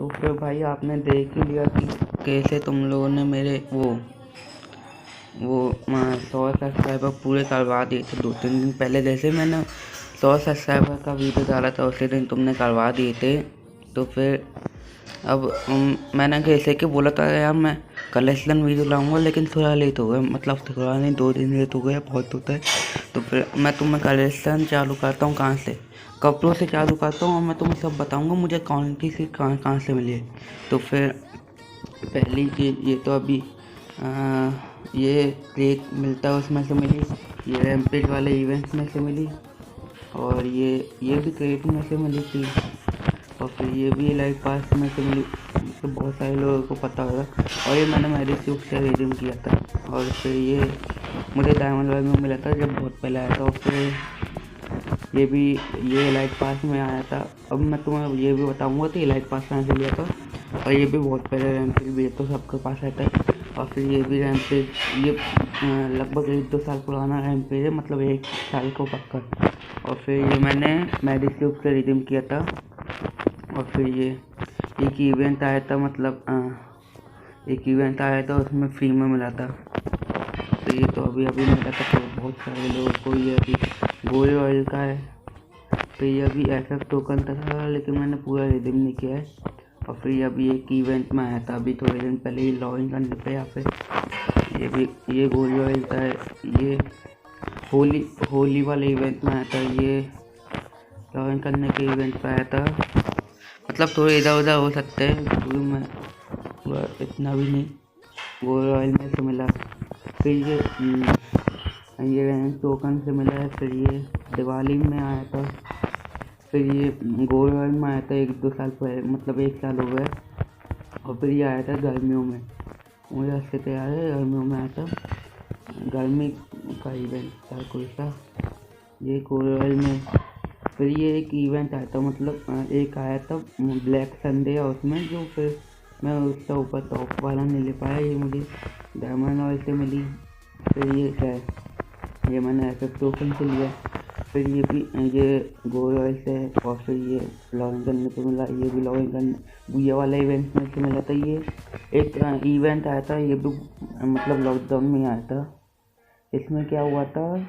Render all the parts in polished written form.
तो फिर भाई आपने देख ही लिया कि कैसे तुम लोगों ने मेरे वो 100 सब्सक्राइबर पूरे करवा दिए थे 2-3 दिन पहले। जैसे मैंने 100 सब्सक्राइबर का वीडियो डाला था उसी दिन तुमने करवा दिए थे। तो फिर अब मैंने कैसे कि बोला था यार मैं कल इस दिन वीडियो लाऊंगा, लेकिन थोड़ा लेट हो गया, मतलब थोड़ा नहीं 2 दिन लेट हो गया, बहुत होता है। तो फिर मैं तुम्हें कल इस दिन चालू करता हूँ, कहाँ से कपड़ों से चालू करता हूँ, और मैं तुम्हें सब बताऊँगा मुझे कौन सी चीज़ कहाँ से मिली है। तो फिर पहली चीज़ ये तो अभी ये क्रेक मिलता है उसमें से मिली, ये रैम्पेज वाले इवेंट्स में से मिली, और ये भी क्रेक में से मिली थी, और फिर ये भी लाइव पास में से मिली। तो बहुत सारे लोगों को पता होगा। और ये मैंने मेडिक्यूब से रिडीम किया था, और फिर ये मुझे डायमंड रॉयल में मिला था जब बहुत पहले आया था। और फिर ये लाइव पास में आया था। अब मैं तुम्हें ये भी बताऊंगा तो ये लाइव पास कहाँ से लिया था, और ये भी बहुत पहले रैम्पेज भी है तो सबके पास रहता है। और फिर ये भी रैम्पेज, ये लगभग 1-2 साल पुराना रैम्पेज है, मतलब 1 साल को पक्का। और फिर ये मैंने मेडिक्यूब से रिडीम किया था। और फिर ये एक इवेंट आया था, मतलब एक इवेंट आया था उसमें फ्री में मिला था। तो ये तो अभी मिला था, तो बहुत सारे लोगों को ये अभी गोल्ड रॉयल का है। तो ये अभी एफएफ टोकन था, लेकिन मैंने पूरा रिडीम नहीं किया है। और फिर ये अभी एक इवेंट में आया था अभी थोड़े दिन पहले ही लॉगिन करने पे। यहाँ पे ये गोल्ड रॉयल था, ये होली वाले इवेंट में आया था, ये लॉगिन करने के इवेंट पे आया था। मतलब थोड़े इधर उधर हो सकते हैं क्योंकि मैं पूरा इतना भी नहीं। गोल्ड रॉयल में से मिला, फिर ये रैंक टोकन से मिला है, फिर ये दिवाली में आया था, फिर ये गोल्ड रॉयल में आया था 1-2 साल पहले, मतलब 1 साल हो गया। और फिर ये आया था गर्मियों में, मुझे अच्छे से याद है, गर्मियों में आया था, गर्मी का इवेंट था कोई सा, ये गोल्ड रॉयल में। फिर ये एक इवेंट आया था, मतलब एक आया था ब्लैक संडे, और उसमें जो फिर मैं उसका ऊपर टॉप वाला नहीं ले पाया, ये मुझे डायमंड रॉयल से मिली। फिर ये क्या है, ये मैंने एफएफ टोकन से लिया। फिर ये भी ये गोल्ड रॉयल से, और फिर ये लॉगिन करने पे मिला, ये भी लॉगिन करने ये वाला इवेंट में से मिला था। ये एक इवेंट आया था, ये भी मतलब लॉकडाउन में आया था। इसमें क्या हुआ था,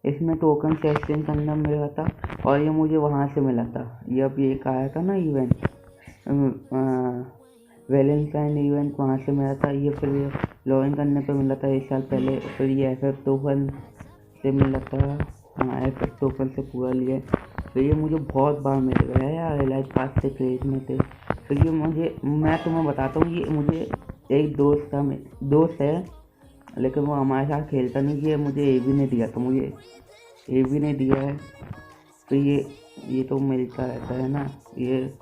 इसमें टोकन से एक्सचेंज करना मिला था, और ये मुझे वहाँ से मिला था। ये अभी एक आया था ना इवेंट, वैलेंटाइन इवेंट, वहाँ से मिला था। ये फिर ये लॉगिन करने पे मिला था 1 साल पहले। फिर ये एफएफ टोकन से मिला था, हाँ एफएफ टोकन से पूरा लिया। फिर ये मुझे बहुत बार मिल गया है यार, लाइव पास से क्रेज में थे। फिर ये मैं तुम्हें बताता हूँ, ये मुझे एक दोस्त है, लेकिन वो हमारे साथ खेलता नहीं, ये मुझे ए भी नहीं दिया, तो मुझे ए भी नहीं दिया है। तो ये तो मिलता रहता है ना, ये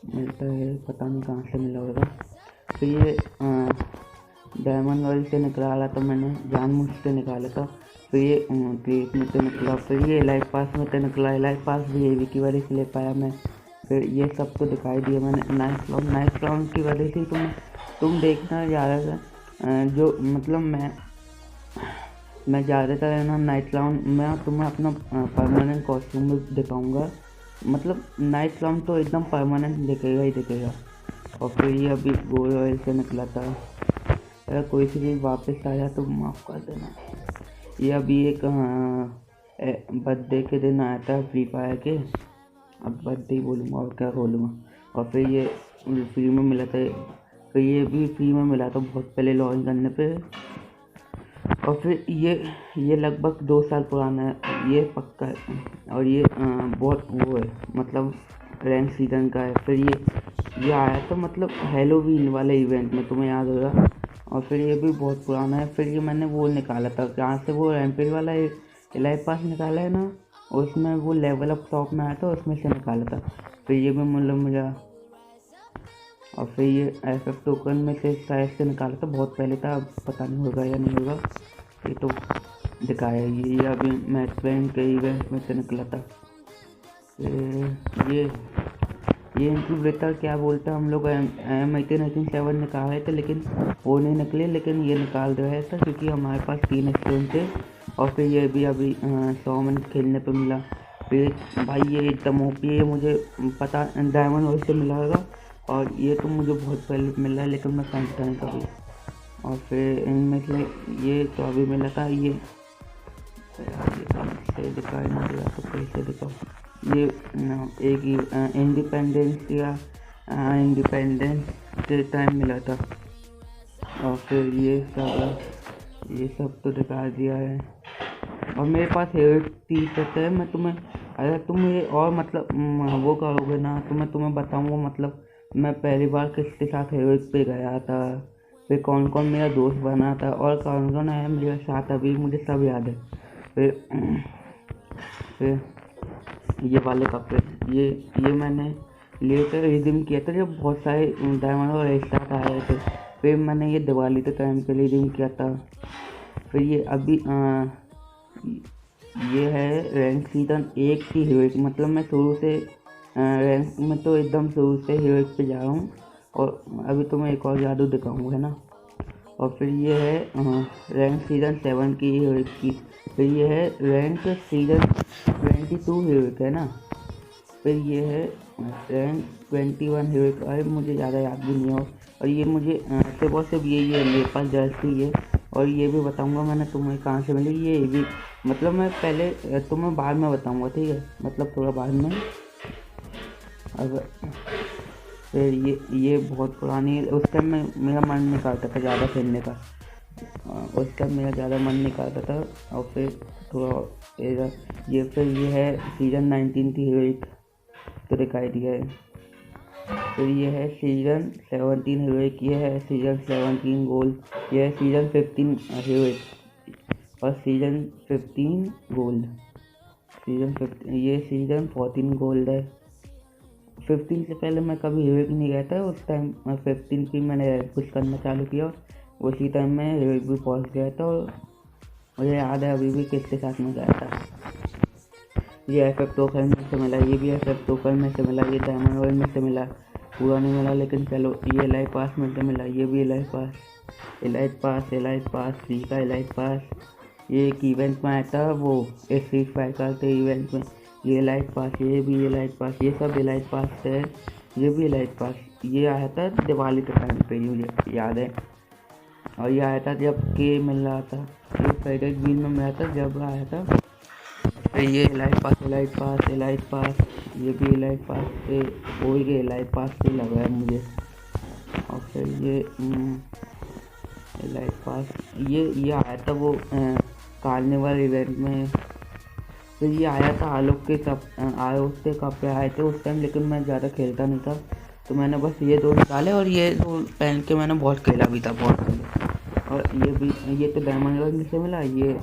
मिलता है, पता नहीं कहाँ से मिला होगा। तो ये डायमंड रॉयल से निकाला था मैंने, जानबूझ से निकाला था। फिर ये क्रेट में से निकला, फिर ये लाइव पास में से निकला, लाइव पास भी एवी की वजह से ले पाया मैं। फिर ये सब तो दिखाई दिया मैंने। नाइस क्लाउड की वजह से तुम देखना ज़्यादा जो मतलब मैं ज़्यादातर है ना नाइट क्लाउड, मैं तुम्हें अपना परमानेंट कॉस्ट्यूम में दिखाऊंगा, मतलब नाइट क्लाउड तो एकदम परमानेंट दिखेगा ही दिखेगा। और फिर ये अभी गोल्ड रॉयल से निकला था। अगर कोई सी चीज़ वापस आ जाए तो माफ़ कर देना। ये अभी एक बर्थडे के दिन आया था फ्री फायर के, अब बर्थडे ही बोलूँगा और क्या बोलूँगा। और फिर ये फ्री में मिला था, फिर ये भी फ्री में मिला था बहुत पहले लॉगिन करने पे। और फिर ये लगभग 2 साल पुराना है, ये पक्का है। और ये बहुत वो है, मतलब रैंक सीजन का है। फिर ये आया था मतलब हैलोवीन वाले इवेंट में, तुम्हें याद होगा। और फिर ये भी बहुत पुराना है। फिर ये मैंने वो निकाला था कहाँ से, वो रैम्पेज वाला लाइव पास निकाला है ना, उसमें वो लेवल अप शॉप में आया था, उसमें से निकाला था। फिर ये भी मतलब मुझे, और फिर ये एफएफ टोकन में से शायद से निकाला था, बहुत पहले था, अब पता नहीं होगा या नहीं होगा। ये तो दिखाया ये अभी मैच प्लेन के इवेंट में से निकला था। ये इंक्यूबेटर क्या बोलते हैं हम लोग, M18-7 निकाल रहे थे, लेकिन वो नहीं निकले, लेकिन ये निकाल रहे थे क्योंकि हमारे पास 3 स्टोन थे। और फिर ये भी अभी 100 मिनट खेलने पे मिला। फिर भाई ये एकदम ओपी है, मुझे पता डायमंड वर्ल्ड से मिला होगा, और ये तो मुझे बहुत पहले मिला है लेकिन मैं पहनता नहीं कभी। और फिर इनमें से ये तो अभी मिला था, ये कैसे दिखाई ना दिया तो कैसे दिखाओ। ये एक इंडिपेंडेंस या इंडिपेंडेंस के टाइम मिला था। और फिर ये सब तो दिखा दिया है। और मेरे पास हेयर टी शर्ट है, मैं तुम्हें, अगर तुम ये और मतलब वो करोगे ना तो मैं तुम्हें बताऊंगा, मतलब मैं पहली बार किसके साथ हेयर पे गया था, फिर कौन कौन मेरा दोस्त बना था और कौन कौन आया मेरे साथ, अभी मुझे सब याद है। फिर ये वाले कपड़े, ये मैंने लिए थे, रिडीम किया था जब बहुत सारे डायमंड और एक साथ आए थे। फिर मैंने ये दिवाली के टाइम पे रिडीम किया था। फिर ये अभी ये है रैंक सीजन 1 की हीरोइक, मतलब मैं शुरू से रैंक में तो एकदम शुरू से हीरोइक पे जा रहा हूँ। और अभी तो मैं एक और जादू दिखाऊंगा है ना। और फिर ये है रैंक सीजन 7 की हीरोइक की। फिर ये है रैंक सीजन 22 हीरोइक है ना। फिर ये है रैंक 21 हीरोइक, अरे मुझे ज़्यादा याद भी नहीं हो। और ये मुझे सिर्फ ये है मेरे पास जर्सी है। और ये भी बताऊंगा मैंने तुम्हें कहाँ से मिली, ये भी मतलब मैं पहले तुम्हें बाद में बताऊंगा, ठीक है, मतलब थोड़ा बाद में। अगर फिर ये बहुत पुरानी है, उस टाइम में मेरा मन नहीं करता था ज़्यादा खेलने का, उस टाइम मेरा ज़्यादा मन नहीं करता था। और फिर थोड़ा ये फिर ये है सीजन 19 की हीरोइक तो दिखाई दिया है। फिर ये है सीजन 17 हीरोइक, ये है सीजन 17 गोल्ड, ये है सीजन 15 हीरोइक और सीजन 15 गोल्ड, सीजन 15, ये सीजन 14 गोल्ड है। 15 से पहले मैं कभी हीरोइक नहीं गया था, उस टाइम 15 की मैंने कुछ करना चालू किया, उसी टाइम मैं हीरोइक भी पहुंच गया था। और मुझे याद है अभी भी किसके साथ में गया था। ये एफएफ टोकन में से मिला, ये भी एफएफ टोकन में से मिला, ये डायमंड वर्ल्ड में से मिला, पूरा नहीं मिला लेकिन चलो। ये एलाइट पास में से मिला, ये भी एलाइट पास फ्री का एलाइट पास। ये एक इवेंट में आया था वो स्ट्रीट फाइटर के इवेंट में, ये एलाइट पास, ये भी एलाइट पास, ये सब एलाइट पास है। ये भी एलाइट पास, ये आया था दिवाली के टाइम पे, मुझे याद है। और ये आया था जब के मिल रहा था, ये फाइटर ग्रीन में मिला था जब आया था। फिर ये एलाइट पास, ये भी एलाइट पास से, वही के एलाइट पास से लग रहा है मुझे। और फिर ये एलाइट पास, ये आया था वो कार्निवल इवेंट में। फिर ये आया था आलोक के कपड़े आए थे उस टाइम, लेकिन मैं ज़्यादा खेलता नहीं था तो मैंने बस ये दो निकाले, और ये दो पहन के मैंने बहुत खेला भी था, बहुत खेला। और ये भी, ये तो डायमंड वर्ल्ड में से मिला, ये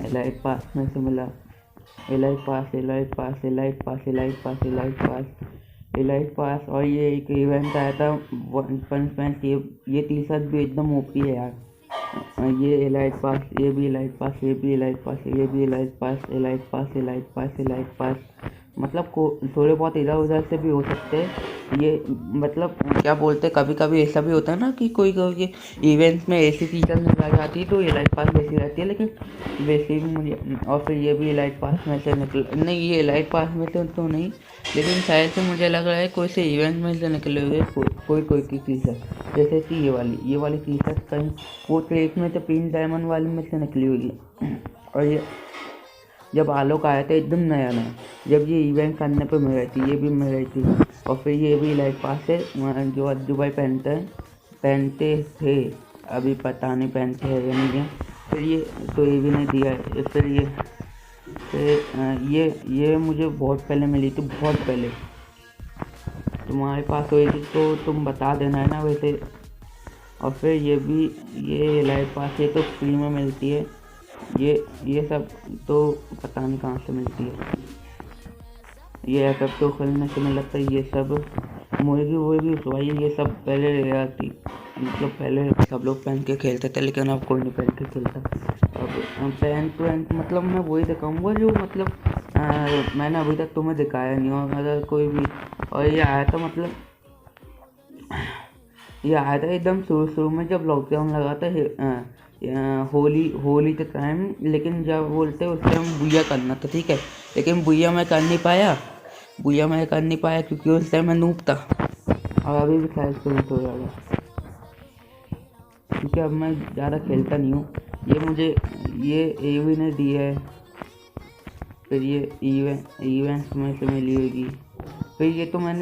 एलाइट पास में से मिला, एलाइट पास। और ये एक इवेंट आया था पंच, ये टी शर्ट भी एकदम ओपी है यार। ये एलाइट पास, ये भी एलाइट पास, ये भी एलाइट पास, ये भी एलाइट पास। मतलब को थोड़े बहुत इधर उधर से भी हो सकते हैं ये, मतलब क्या बोलते हैं, कभी कभी ऐसा भी होता है ना कि कोई कोई इवेंट्स में ऐसी चीज़ें निकल आ जाती है तो ये एलाइट पास वैसी रहती है, लेकिन वैसे भी मुझे। और फिर ये भी एलाइट पास में से नहीं, ये एलाइट पास में से तो नहीं, लेकिन शायद से मुझे लग रहा है कोई से इवेंट में से निकले हुए कोई की टी शर्ट, जैसे कि ये वाली टी शर्ट कहीं वो ट्रेक में तो पिंक डायमंड वाले में से निकली हुई है। और ये जब आलोक आया था एकदम नया, जब ये इवेंट करने पे मिल रही थी, ये भी मिल रही थी। और फिर ये भी लाइट पास है जो अज्जू भाई पहनते थे, अभी पता नहीं पहनते हैं या नहीं है। फिर ये तो ये भी नहीं दिया है। फिर ये मुझे बहुत पहले मिली थी, बहुत पहले। तुम्हारे पास होगी तो तुम बता देना है ना वैसे। और फिर ये लाइट पास, ये तो फ्री में मिलती है, ये सब तो पता नहीं कहाँ से मिलती है। ये एफएफ तो खेलने से मिला था, ये सब मुर्गी भाई ये सब पहले रेयर थी, मतलब पहले सब लोग पहन के खेलते थे, लेकिन अब कोई नहीं पहन के खेलता। अब पैंट मतलब मैं वही दिखाऊंगा जो मतलब मैंने अभी तक तुम्हें दिखाया नहीं हो, अगर कोई भी। और ये आया था मतलब ये आया था एकदम शुरू में जब लॉकडाउन लगा था होली होली के टाइम, लेकिन जब बोलते उस टाइम बुया करना था, ठीक है। लेकिन बुया मैं कर नहीं पाया क्योंकि उस टाइम मैं नूब था। और अभी भी शायद से हो जाएगा क्योंकि अब मैं ज़्यादा खेलता नहीं हूँ। ये मुझे ये एवी ने दी है, फिर ये इवेंट्स में से मिली होगी। फिर ये तो मैंने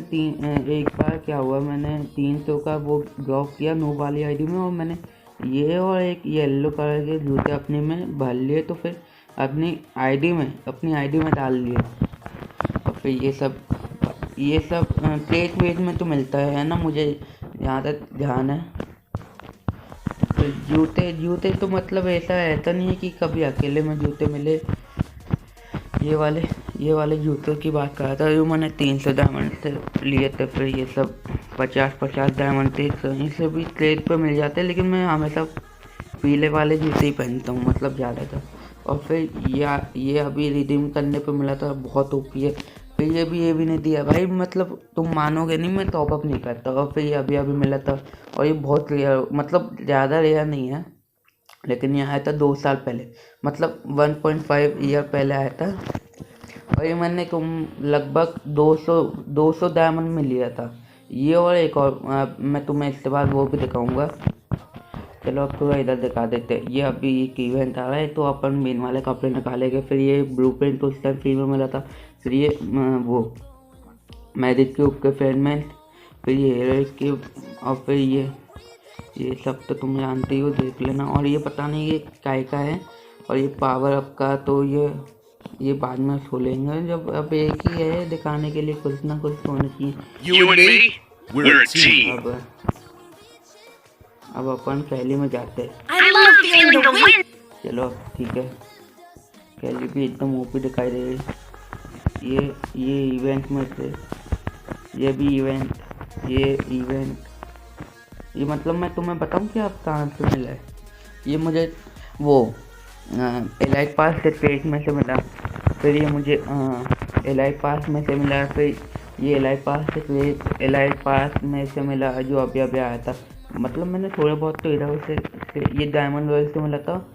एक बार क्या हुआ, मैंने 300 का वो ड्रॉप किया नूब वाली आईडी में, और मैंने ये और एक येलो कलर के जूते अपने में भर लिए, तो फिर अपनी आईडी में डाल लिए। और फिर ये सब प्लेट वेट में तो मिलता है ना, मुझे जहाँ तक ध्यान है। तो जूते तो मतलब ऐसा नहीं है कि कभी अकेले में जूते मिले। ये वाले जूतों की बात कर रहा था जो मैंने 300 डायमंड से लिए थे। फिर ये सब 50 डायमंड थे, कहीं से भी ट्रेड पे मिल जाते हैं, लेकिन मैं हमेशा पीले वाले जूते ही पहनता हूँ, मतलब ज़्यादातर। और फिर ये अभी रिडीम करने पे मिला था, बहुत ओपी है। फिर ये भी नहीं दिया भाई, मतलब तुम मानोगे नहीं, मैं टॉप अप नहीं करता। और फिर ये अभी मिला था, और ये बहुत रेयर, मतलब ज़्यादा रेयर नहीं है, लेकिन ये आया था 2 साल पहले, मतलब 1.5 ईयर पहले आया था। और ये मैंने लगभग 200 डायमंड में लिया था ये। और एक और मैं तुम्हें इसके बाद वो भी दिखाऊंगा। चलो अब थोड़ा इधर दिखा देते हैं। ये अभी एक इवेंट आ रहा है, तो अपन मेन वाले कपड़े निकालेंगे। फिर ये ब्लू प्रिंट तो उस टाइम फ्री में मिला था। फिर ये वो मैजिक क्यूब के फ्रेगमेंट, फिर ये हेयर क्यूब, और फिर ये सब तो तुम जानते ही हो, देख लेना। और ये पता नहीं ये काय का है, और ये पावर अप का, तो ये बाद में खोलेंगे जब, अब एक ही है दिखाने के लिए, कुछ ना कुछ होना चाहिए। अब अपन कैली में जाते हैं। चलो ठीक है, कैली भी एकदम ओपी दिखाई दे रही। ये इवेंट में से ये इवेंट ये मतलब मैं तुम्हें बताऊं कि आप कहाँ से मिला है। ये मुझे वो एलाइट पास के पेज में से मिला। फिर ये मुझे एलाइट पास में से मिला। फिर ये एलाइट पास में से मिला जो अभी आया था। मतलब मैंने थोड़ा बहुत तो इधर से ये डायमंड रॉयल से मिला था,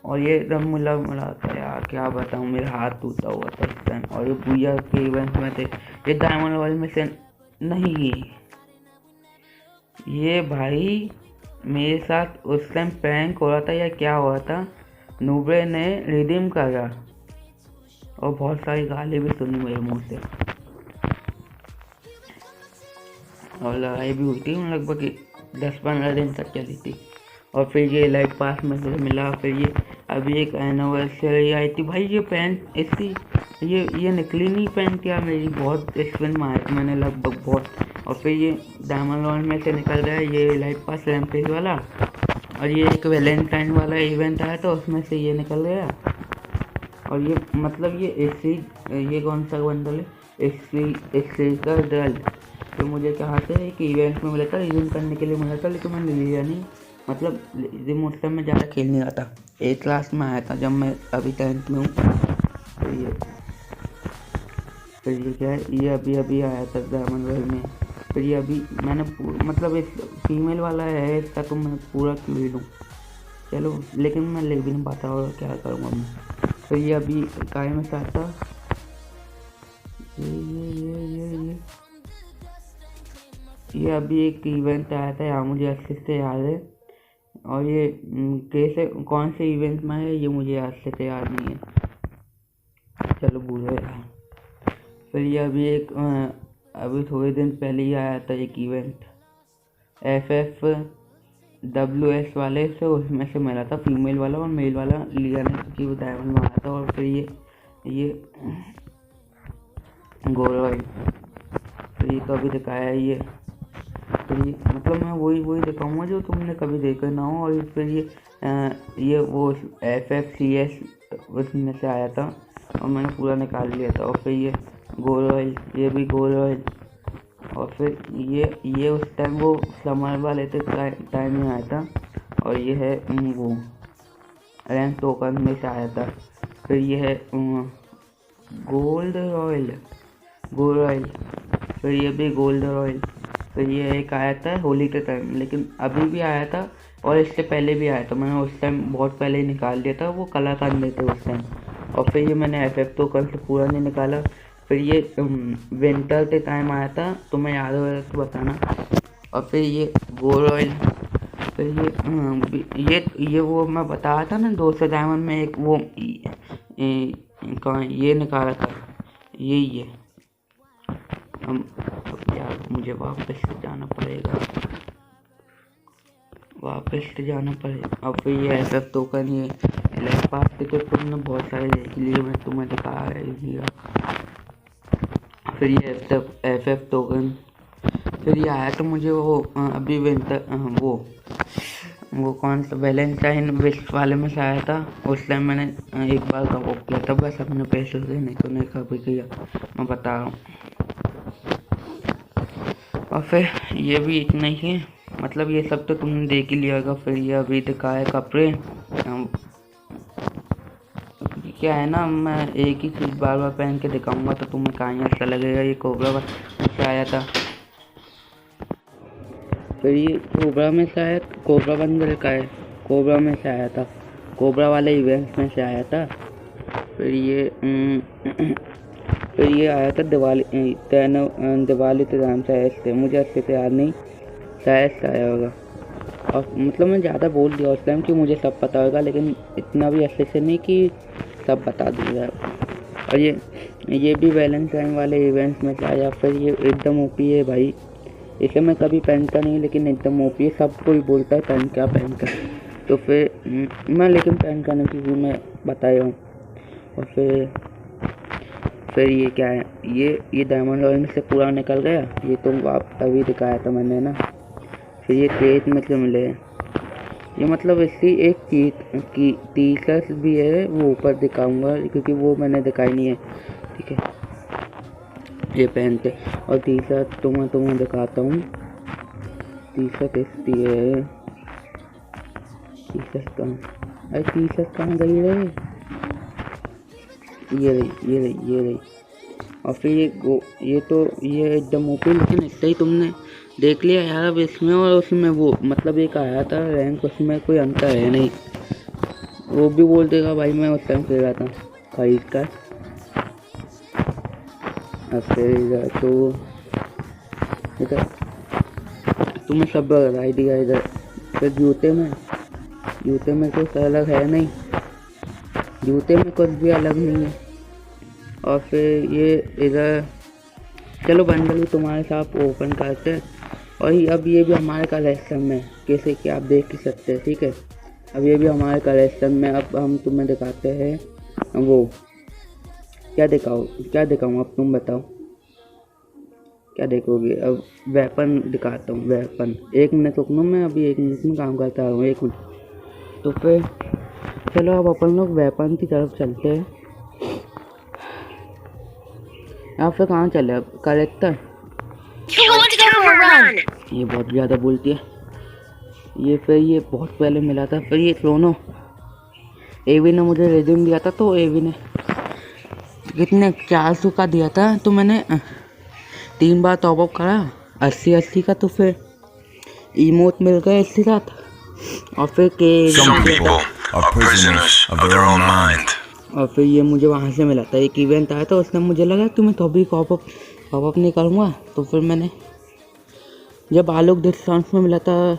और ये रंग मिला था यार, क्या बताऊँ, मेरा हाथ टूटा हुआ था इस टाइम। और ये बुया के इवेंट में थे, ये डायमंड रॉयल में से नहीं। ये भाई मेरे साथ उस टाइम प्रैंक हो रहा था या क्या हुआ था, नूबे ने रिडीम करा और बहुत सारी गाली भी सुनी मेरे मुंह से, और लड़ाई भी हुई थी, लगभग 10-15 दिन तक चली थी। और फिर ये लाइट पास में से मिला। फिर ये अभी एक एनिवर्सरी आई थी भाई, ये पैंट इसकी ये निकली नहीं पैंट यार मेरी, बहुत स्पिन मारा था मैंने लगभग बहुत। और फिर ये डायमंड रॉयल में से निकल गया ये लाइट पास रैम्पेज वाला, और ये एक वैलेंटाइन वाला इवेंट आया तो उसमें से ये निकल गया। और ये मतलब ये कौन सा बंडल है, एक्सी का डल, तो मुझे कहा था एक इवेंट में मिला था, रिडीम करने के लिए मिला था, लेकिन मैंने लिया नहीं। मतलब रिडीम उस टाइम में ज़्यादा खेल नहीं रहा था, 8th क्लास में आया था जब मैं अभी 10th में हूँ। फिर ये क्या है, ये अभी आया था डायमंड रॉयल में। फिर ये अभी मैंने मतलब इस फीमेल वाला है इसका, तो मैं पूरा क्यों लूँ, चलो, लेकिन मैं ले भी नहीं पाता और क्या करूँगा मैं। तो ये अभी काय में साथ था, ये अभी एक इवेंट आया था यार, मुझे अच्छे से याद है। और ये कैसे कौन से इवेंट में है ये मुझे अच्छे से याद नहीं है, चलो भूल गया। फिर ये अभी थोड़े दिन पहले ही आया था एक इवेंट FFWS वाले से, उसमें से मिला था फीमेल वाला, और मेल वाला लिया नहीं क्योंकि वो डायमंड में आया था। और फिर ये गोल्ड, तो ये तो अभी दिखाया है ये, तो ये मतलब मैं वही दिखाऊंगा जो तुमने कभी देखा ना हो। और फिर ये वो FFCS उसमें से आया था और मैंने पूरा निकाल लिया था। और फिर ये गोल्ड रॉयल, ये भी गोल्ड रॉयल। और फिर ये उस टाइम वो समर वाले टाइम में आया था, और ये है वो रैंक टोकन में से आया था। फिर ये है गोल्ड रॉयल, फिर ये भी गोल्ड रॉयल। फिर ये एक आया था होली के टाइम, लेकिन अभी भी आया था और इससे पहले भी आया था, मैंने उस टाइम बहुत पहले ही निकाल दिया था, वो कलर करने थे उस टाइम। और फिर ये मैंने एफ टोकन से पूरा नहीं निकाला। फिर ये विंटर के टाइम आया था, तुम्हें याद होगा तो बताना। और फिर ये गोल्ड ऑयल, फिर ये वो मैं बताया था ना 200 डायमंड में एक वो कहाँ ये निकाला था, ये हम अब यार मुझे वापस से जाना पड़ेगा, अब फिर ये ऐसा टोकन ये एलेक्स पास के तो तुमने बहुत सारे देख लिए, मैं तुम्हें दिखा दिया। फिर ये एफ टोकन, फिर ये आया तो मुझे वो अभी विंटर वो कौन सा वैलेंटाइन विश वाले में से आया था। उस टाइम मैंने एक बार का वो किया था बस अपने पैसे से, नहीं तो नहीं कभी किया, मैं बता रहा हूँ। और फिर ये भी इतना ही है, मतलब ये सब तो तुमने देख ही लिया होगा। फिर ये अभी दिखाया कपड़े, क्या है ना, मैं एक ही चीज़ बार बार पहन के दिखाऊंगा तो तुम्हें कहाँ अच्छा लगेगा। ये कोबरा से आया था, फिर ये कोबरा में से आया, कोबरा बंडल का है, कोबरा में से आया था, कोबरा वाले इवेंट्स में से आया था। फिर ये आया था दिवाली के नाम से आया थे, मुझे अच्छे से याद नहीं, शायद से आया होगा। और मतलब मैं ज़्यादा बोल दिया उस टाइम कि मुझे सब पता होगा, लेकिन इतना भी अच्छे से नहीं कि सब बता दूँगा। और ये भी वैलेंटाइन वाले इवेंट्स में से आया। फिर ये एकदम ओपी है भाई, इसे मैं कभी पहनता नहीं, लेकिन एकदम ओपी है, सब कोई बोलता है पहन कर, तो फिर मैं लेकिन पहन कर नहीं, क्योंकि मैं बताया हूँ। और फिर ये क्या है, ये डायमंड ऑयल से पूरा निकल गया, ये तो आप अभी दिखाया था मैंने ना। फिर ये क्रेट में से मिले, ये मतलब इसकी एक की टी शर्ट भी है, वो ऊपर दिखाऊंगा क्योंकि वो मैंने दिखाई नहीं है, ठीक है। ये पहनते, और टी शर्ट तो मैं तुम्हें दिखाता हूँ। टी शर्ट इसकी है, टी शर्ट कहाँ गई रे, ये रही। और फिर ये एकदम ओपी, लेकिन इतना ही तुमने देख लिया यार। अब इसमें और उसमें वो मतलब एक आया था रैंक, उसमें कोई अंतर है नहीं, वो भी बोल देगा भाई मैं उस टाइम खेल रहा था खरीद कर। अब फिर तो इधर तुम्हें सब बताई दिया इधर। फिर जूते में कुछ अलग है नहीं, जूते में कुछ भी अलग नहीं है। और फिर ये इधर चलो बंडल भी तुम्हारे साथ ओपन करते हैं। और अब ये भी हमारे कलेक्शन में, कैसे कि आप देख ही सकते हैं, ठीक है। अब ये भी हमारे कलेक्शन में, अब हम तुम्हें दिखाते हैं वो क्या दिखाऊँ, अब तुम बताओ क्या देखोगे। अब वेपन दिखाता हूँ, वेपन 1 मिनट रुकना, मैं अभी 1 मिनट में काम करता हूँ, 1 मिनट। तो फिर चलो अब अपन लोग वेपन की तरफ चलते हैं। आप फिर कहाँ चले अब, कलेक्टर ये बहुत ज़्यादा बोलती है ये। फिर ये बहुत पहले मिला था। फिर ये सोनो एवी ने मुझे रिज्यूम दिया था, तो एवी ने कितने 400 का दिया था, तो मैंने 3 बार टॉपअप करा 80 का, तो फिर इमोट मिल गया इसके साथ। और फिर और फिर ये मुझे वहाँ से मिला था, एक इवेंट आया था, उसने मुझे लगा कि मैं तो अभी टॉपअप नहीं करूँगा, तो फिर मैंने जब आलोक डिस्काउंट में मिला था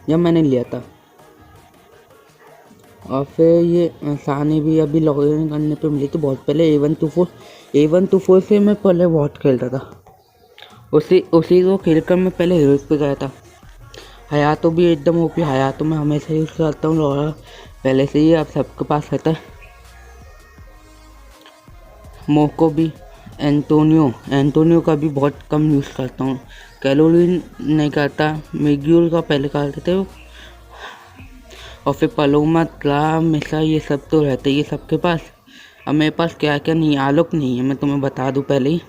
जब मैंने लिया था। और फिर ये सानी भी अभी लॉगिन करने पे मिली थी बहुत पहले, A124 से मैं पहले बहुत खेलता था, उसी को खेल कर मैं पहले हीरोज पे गया था। हयातो भी एकदम ओपी, हयातो मैं हमेशा यूज़ करता हूँ, लोरा पहले से ही आप सबके पास रहता है। मोको भी, एंटोनियो का भी बहुत कम यूज़ करता हूँ, कैलोरीन नहीं करता, मिग्यूल का पहले करते थे। और फिर पलोमा, क्ला, मिसा, ये सब तो रहते ही सबके पास। अब मेरे पास क्या क्या नहीं, आलोक नहीं है, मैं तुम्हें बता दूं पहले ही।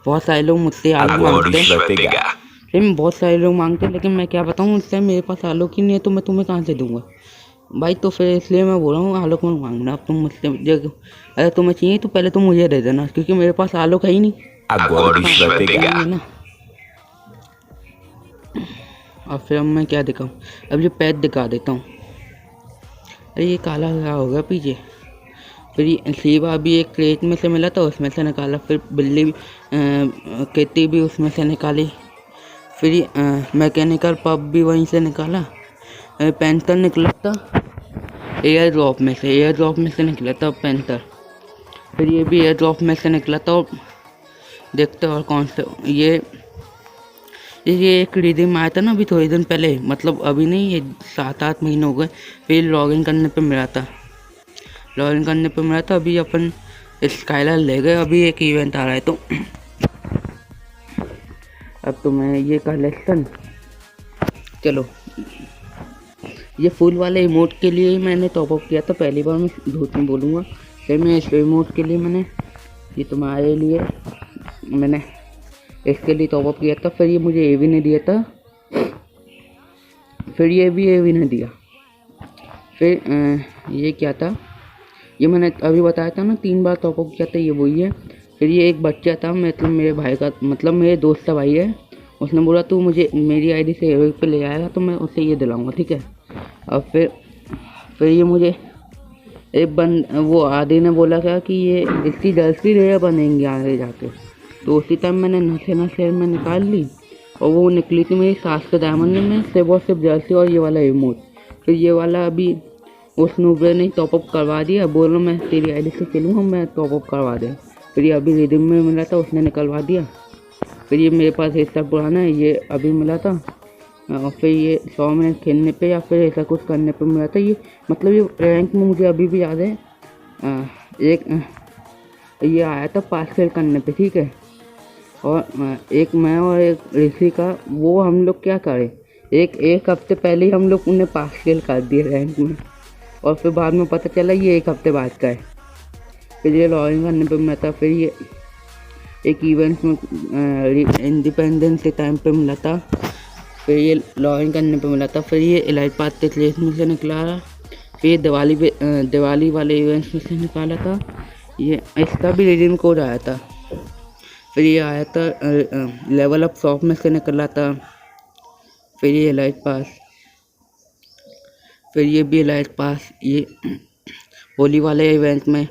बहुत सारे लोग मुझसे आलोक मांगते हैं, बहुत सारे लोग मांगते हैं, लेकिन मैं क्या बताऊँ, उस टाइम मेरे पास आलोक ही नहीं है, तो मैं तुम्हें कहाँ से दूंगा भाई। तो फिर इसलिए मैं बोल रहा हूँ आलोक में मांगना। अब तुम मुझसे अगर तुम्हें चाहिए तो पहले तुम मुझे दे देना, क्योंकि मेरे पास आलोक है ही नहीं ना। और फिर अब मैं क्या दिखाऊँ, अब ये पैड दिखा देता हूँ। अरे ये काला काला हो गया पीछे। फिर ये सीवा अभी एक क्रेट में से मिला था, उसमें से निकाला। फिर बिल्ली भी किटी भी उसमें से निकाली। फिर ये मैकेनिकल पब भी वहीं से निकाला। पैंथर निकला था एयर ड्रॉप में से निकला था पैंथर। फिर ये भी एयर ड्रॉप में से निकला था। और देखते और कौन से ये एक रिडीम आया था ना अभी थोड़े दिन पहले, मतलब अभी नहीं, ये 7-8 महीने हो गए। फिर लॉगिन करने पे मिला था। अभी अपन स्काइलर ले गए, अभी एक इवेंट आ रहा है तो अब तो मैं ये कलेक्शन, चलो ये फुल वाले इमोट के लिए ही मैंने टॉप अप किया था। पहली बार मैं झूठ नहीं बोलूँगा, फिर मैं इस इमोट के लिए मैंने ये तुम्हारे लिए मैंने इसके लिए टॉप अप किया था। फिर ये मुझे ए भी नहीं दिया था, फिर ये भी ए भी नहीं दिया। फिर ये क्या था, ये मैंने अभी बताया था ना 3 बार टॉप अप किया था, ये वही है। फिर ये एक बच्चा था, मतलब मेरे भाई का, मतलब मेरे दोस्त का भाई है। उसने बोला तू मुझे मेरी आईडी से हेरोइक पे ले आएगा तो मैं उसे ये दिलाऊंगा, ठीक है। और फिर ये मुझे एक वो आदि ने बोला था कि ये इसकी जर्सी रेयर बनेंगी आगे जाके। तो उसी टाइम मैंने नशे में निकाल ली और वो निकली थी मेरी 700 डायमंड में सिर्फ जर्सी और ये वाला इमोट। फिर ये वाला अभी उस नूबरे ने टॉप अप करवा दिया, बोलो मैं तेरी आईडी से खेलूँगा, मैं टॉप अप करवा दे। फिर ये अभी रिडीम में मिला था, उसने निकलवा दिया। फिर ये मेरे पास हिस्सा पुराना है, ये अभी मिला था। और फिर ये 100 मिनट खेलने पे या फिर ऐसा कुछ करने पे मिला था। ये मतलब ये रैंक में मुझे अभी भी याद है। ये आया था 5 खेल करने पे, ठीक है। और एक मैं और एक ऋषि का, वो हम लोग क्या करें, एक हफ्ते पहले ही हम लोग उन्हें 5 खेल कर दिए रैंक में। और फिर बाद में पता चला ये 1 हफ्ते बाद का है। फिर ये लॉगिन करने पे मिला था। फिर ये एक इवेंट में इंडिपेंडेंस के टाइम पे मिला था। फिर ये लॉगिन करने पे मिला था। फिर ये इलाइट पाथ के क्लेस में से निकला। फिर ये दिवाली वाले इवेंट्स में से निकाला था। ये इसका भी रिडीम कोड आया था। फिर ये आया था लेवल अप शॉप में से निकला था। फिर ये इलाइट पास, फिर ये भी इलाइट पास, ये होली वाले इवेंट में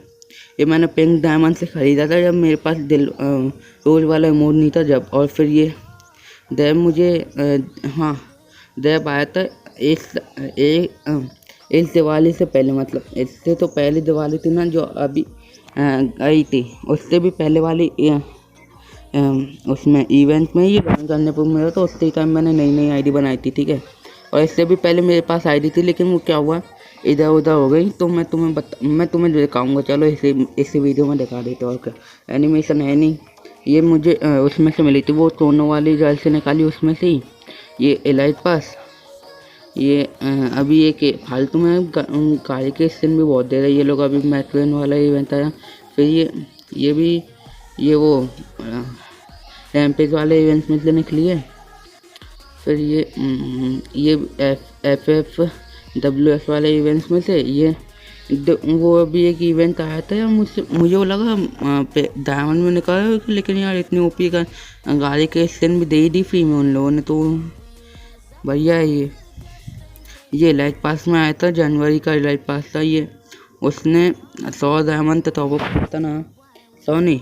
ये मैंने पिंक डायमंड से ख़रीदा था जब मेरे पास रोज वाला इमोट नहीं था जब। और फिर ये दैब मुझे दैब आया था इस दिवाली से पहले, मतलब इससे तो पहले दिवाली थी ना जो अभी आई थी, उससे भी पहले वाली उसमें इवेंट में ये लॉगिन करने पर मिला था। उसी टाइम मैंने नई आईडी बनाई थी, ठीक है। और इससे भी पहले मेरे पास आईडी थी, लेकिन वो क्या हुआ इधर उधर हो गई। तो मैं तुम्हें दिखाऊंगा, चलो इसी वीडियो में दिखा देते। और क्या एनिमेशन है नहीं, ये मुझे उसमें से मिली थी, वो टोनो वाली जल से निकाली उसमें से ही। ये एलाइट पास, ये अभी एक फालतू में गाड़ी के स्किन भी बहुत दे रहे ये लोग। अभी मैट्रेन वाला इवेंट आया। फिर ये भी ये वो रैम्पेज वाले इवेंट्स में से निकली है। फिर ये FFWS वाले इवेंट्स में से ये वो अभी एक इवेंट आया था यार, मुझे वो लगा डायमंड में निकाला, लेकिन यार इतनी ओपी का गाड़ी के स्किन भी दे ही दी फ्री में उन लोगों ने, तो बढ़िया है। ये लाइट पास में आया था, जनवरी का लाइट पास था ये। उसने 100 डायमंड तो टॉपअप किया था ना, 100 नहीं,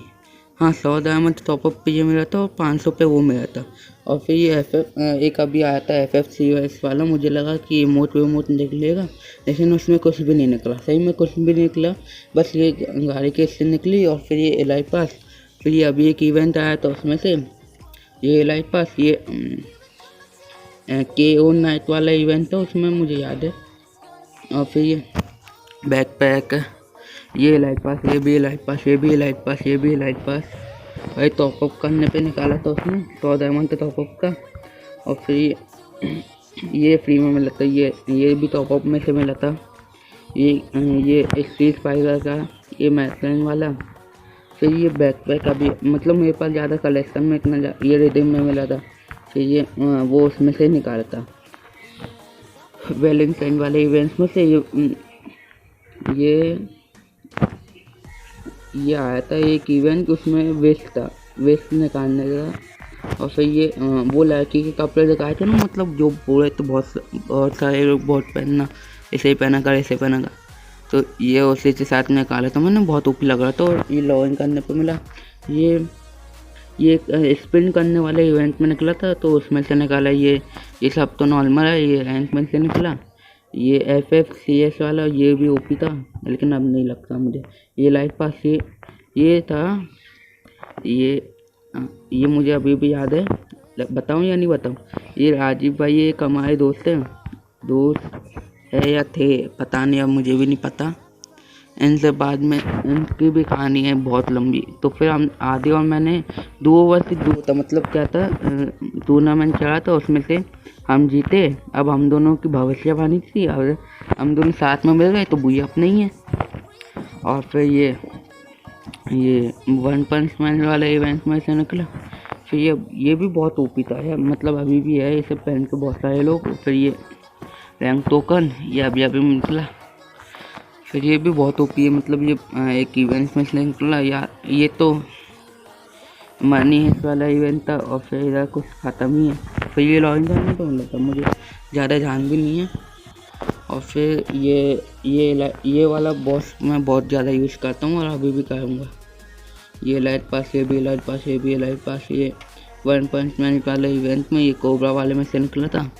हाँ 100 डायमंड टॉपअप पे ये मिला था और 500 पे वो मिला था। और फिर ये एक अभी आया था FFCOS वाला, मुझे लगा कि इमोट निकलेगा, लेकिन उसमें कुछ भी नहीं निकला, सही में कुछ भी नहीं निकला, बस ये गाड़ी के स्किन निकली। और फिर ये एलाइट पास, फिर ये अभी एक इवेंट आया था उसमें से ये एलाइट पास, ये KO नाइट वाला इवेंट था उसमें, मुझे याद है। और फिर ये बैकपैक, ये लाइट पास, ये भी लाइट पास, ये भी लाइट पास, ये भी लाइट पास। भाई टॉपअप करने पे निकाला था उसने 100 डायमंड का टॉपअप का। और फिर ये फ्री में मिला था, ये भी टॉपअप में से मिला था। ये स्ट्रीट फाइटर का ये मैथन वाला। फिर ये बैकपैक अभी, मतलब मेरे पास ज़्यादा कलेक्शन में इतना ये रिडीम में मिला था। फिर ये वो उसमें से निकाला था वैलेंटाइन वाले इवेंट्स में से। ये आया था एक इवेंट, उसमें वेस्ट था, वेस्ट निकालने का। और फिर ये वो लड़की के कपड़े दिखाए थे ना, मतलब जो पूरे तो बहुत सारे लोग बहुत पहनना, ऐसे ही पहना कर, ऐसे पहना कर, तो ये उसी के साथ निकाला था मैंने, बहुत ओपी लग रहा था। और ये लॉगिन करने पर मिला, ये स्पिन करने वाले इवेंट में निकला था, तो उसमें से निकाला। ये सब तो नॉर्मल है, ये रैंक में से निकला। ये FFCS वाला ये भी ओपी था, लेकिन अब नहीं लगता मुझे। ये लाइफ पास ये था, ये मुझे अभी भी याद है। बताऊं या नहीं बताऊं? ये राजीव भाई एक हमारे दोस्त है या थे, पता नहीं, अब मुझे भी नहीं पता। इनसे बाद में इनकी भी कहानी है बहुत लंबी। तो फिर हम आधे, और मैंने 2 ओवर से 2 था, मतलब क्या था, टूर्नामेंट चला था, उसमें से हम जीते। अब हम दोनों की भविष्यवाणी थी और हम दोनों साथ में मिल गए, तो बुई अप नहीं है। और फिर ये वन पंच मैन वाले इवेंट में से निकला। फिर ये भी बहुत ओपी था यार, मतलब अभी भी है, इसे पहन के बहुत सारे लोग। फिर ये रैंक टोकन ये अभी निकला। फिर ये भी बहुत ओपी है, मतलब ये एक इवेंट में से निकला यार। ये तो मनी हेस्ट वाला इवेंट था, और फिर इधर कुछ ख़त्म ही है। फिर ये लॉगिन करने तो लगा, मुझे ज़्यादा ध्यान भी नहीं है। और फिर ये वाला बॉस मैं बहुत ज़्यादा यूज़ करता हूँ और अभी भी करूँगा। ये लाइट पास, ये भी लाइट पास, ये भी लाइट पास। ये वन पंच मैन वाले इवेंट में, ये कोबरा वाले में से निकला था।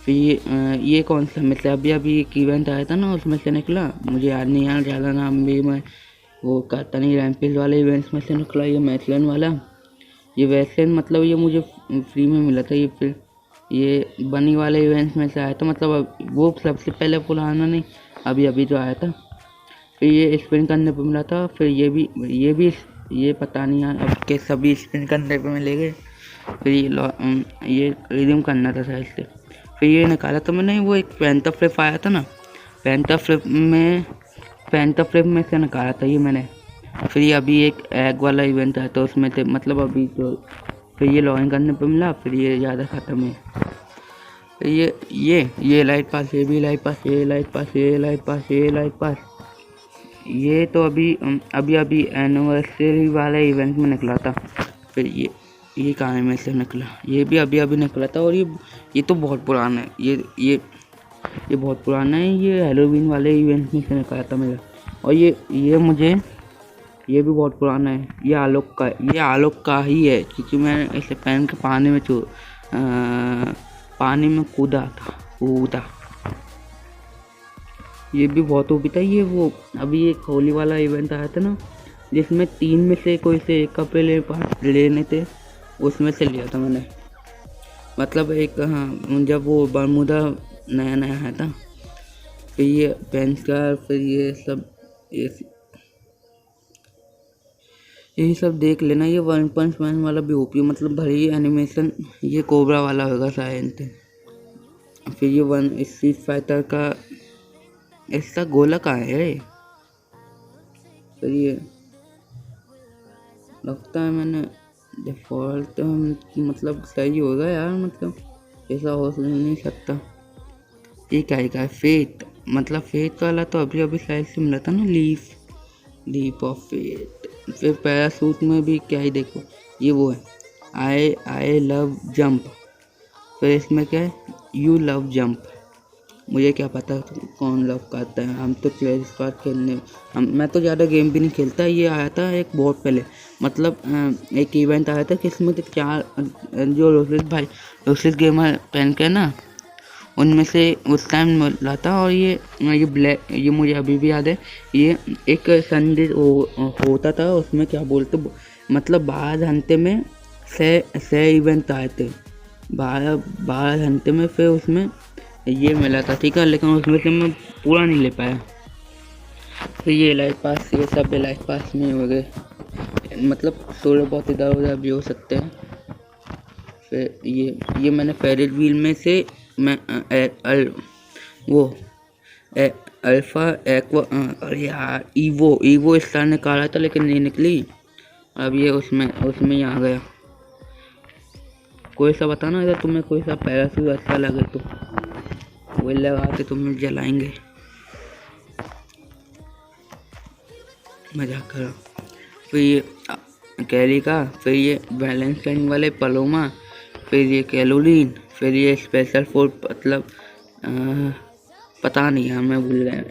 फिर ये कौन सा, मतलब अभी एक इवेंट आया था ना, उसमें से निकला, मुझे याद नहीं यार ज़्यादा नाम भी, मैं वो करता नहीं। रैंपेज वाले इवेंट्स में से निकला ये मैथलन वाला। ये वैसलिन, मतलब ये मुझे फ्री में मिला था। ये फिर ये बनी वाले इवेंट्स में से आया था, मतलब वो सबसे पहले पुराना नहीं, अभी जो आया था। फिर ये स्पिन करने पे मिला था। फिर ये पता नहीं यार, अब के सभी स्पिन करने पे मिले गए। फिर ये रिडीम करना था शायद से। फिर ये निकाला था मैंने, वो एक पैंथा फ्लिप आया था ना, पैंथा फ्लिप में से निकाला था ये मैंने। फिर ये अभी एक एग वाला इवेंट आया था, उसमें थे, मतलब अभी जो। फिर ये लॉगिन करने पे मिला। फिर ये ज़्यादा ख़त्म है। फिर ये लाइट पास, ये भी लाइट पास, ये लाइट पास, ये लाइट पास, ये लाइट पास। ये तो अभी एनिवर्सरी वाला इवेंट में निकला था। फिर ये कहाँ में से निकला, ये भी अभी निकला था। और ये तो बहुत पुराना है, ये बहुत पुराना है। ये हैलोवीन वाले इवेंट में से निकला था मेरा। और ये भी बहुत पुराना है। ये आलोक का ही है, क्योंकि मैंने इसे पहन के पानी में कूदा। ये भी बहुत ओपी था। ये वो अभी एक होली वाला इवेंट आया था ना, जिसमें 3 में से कोई से एक कपड़े लेने थे, उसमें से लिया था मैंने। मतलब एक, हाँ, जब वो बरमूडा नया आया था। फिर ये पेंस का, फिर यही सब देख लेना। ये वन पंच मैन वाला भी ओपी, मतलब भरी एनिमेशन। ये कोबरा वाला होगा शायद। फिर ये वन स्ट्रीट फाइटर का, इसका गोला कहाँ है? फिर ये लगता है मैंने डिफ़ॉल्ट, मतलब सही होगा यार, मतलब ऐसा हो नहीं सकता। ये क्या फेट, मतलब फेट वाला तो अभी शायद से मिला था ना, लीप ऑफ फेट। फिर पैरासूट में भी क्या ही देखो, ये वो है आई लव जंप। फिर इसमें क्या है, यू लव जंप। मुझे क्या पता कौन लव करता है, हम तो क्लैश स्क्वाड खेलने, मैं तो ज़्यादा गेम भी नहीं खेलता। ये आया था एक बहुत पहले, मतलब एक इवेंट आया था, किसमें तो 4 जो रोसिस गेमर पहन के ना, उनमें से उस टाइम मिला था। और ये ब्लैक, ये मुझे अभी भी याद है। ये एक संडे होता था, उसमें क्या बोलते, मतलब 12 घंटे में 6 इवेंट आए थे, 12 घंटे में। फिर उसमें ये मिला था, ठीक है, लेकिन उसमें से मैं पूरा नहीं ले पाया। फिर ये लाइट पास, ये सब लाइट पास में हो गए, मतलब थोड़े बहुत इधर उधर भी हो सकते हैं। फिर ये मैंने फेरिट व्हील में से मैं अल्फा एक्वा, अरे यार, ईवो स्टार निकाला था, लेकिन नहीं निकली। अब ये उसमें ही आ गया। कोई सा बताना अगर तुम्हें कोई सा पैरासूट अच्छा लगे तो, वो लगा के तुम्हें जलाएंगे। मजाक करो। फिर कैली का, फिर ये वैलेंटाइन वाले पलोमा, फिर ये कैलोलिन, फिर ये स्पेशल फोर्स मतलब पता नहीं यार मैं भूल गया।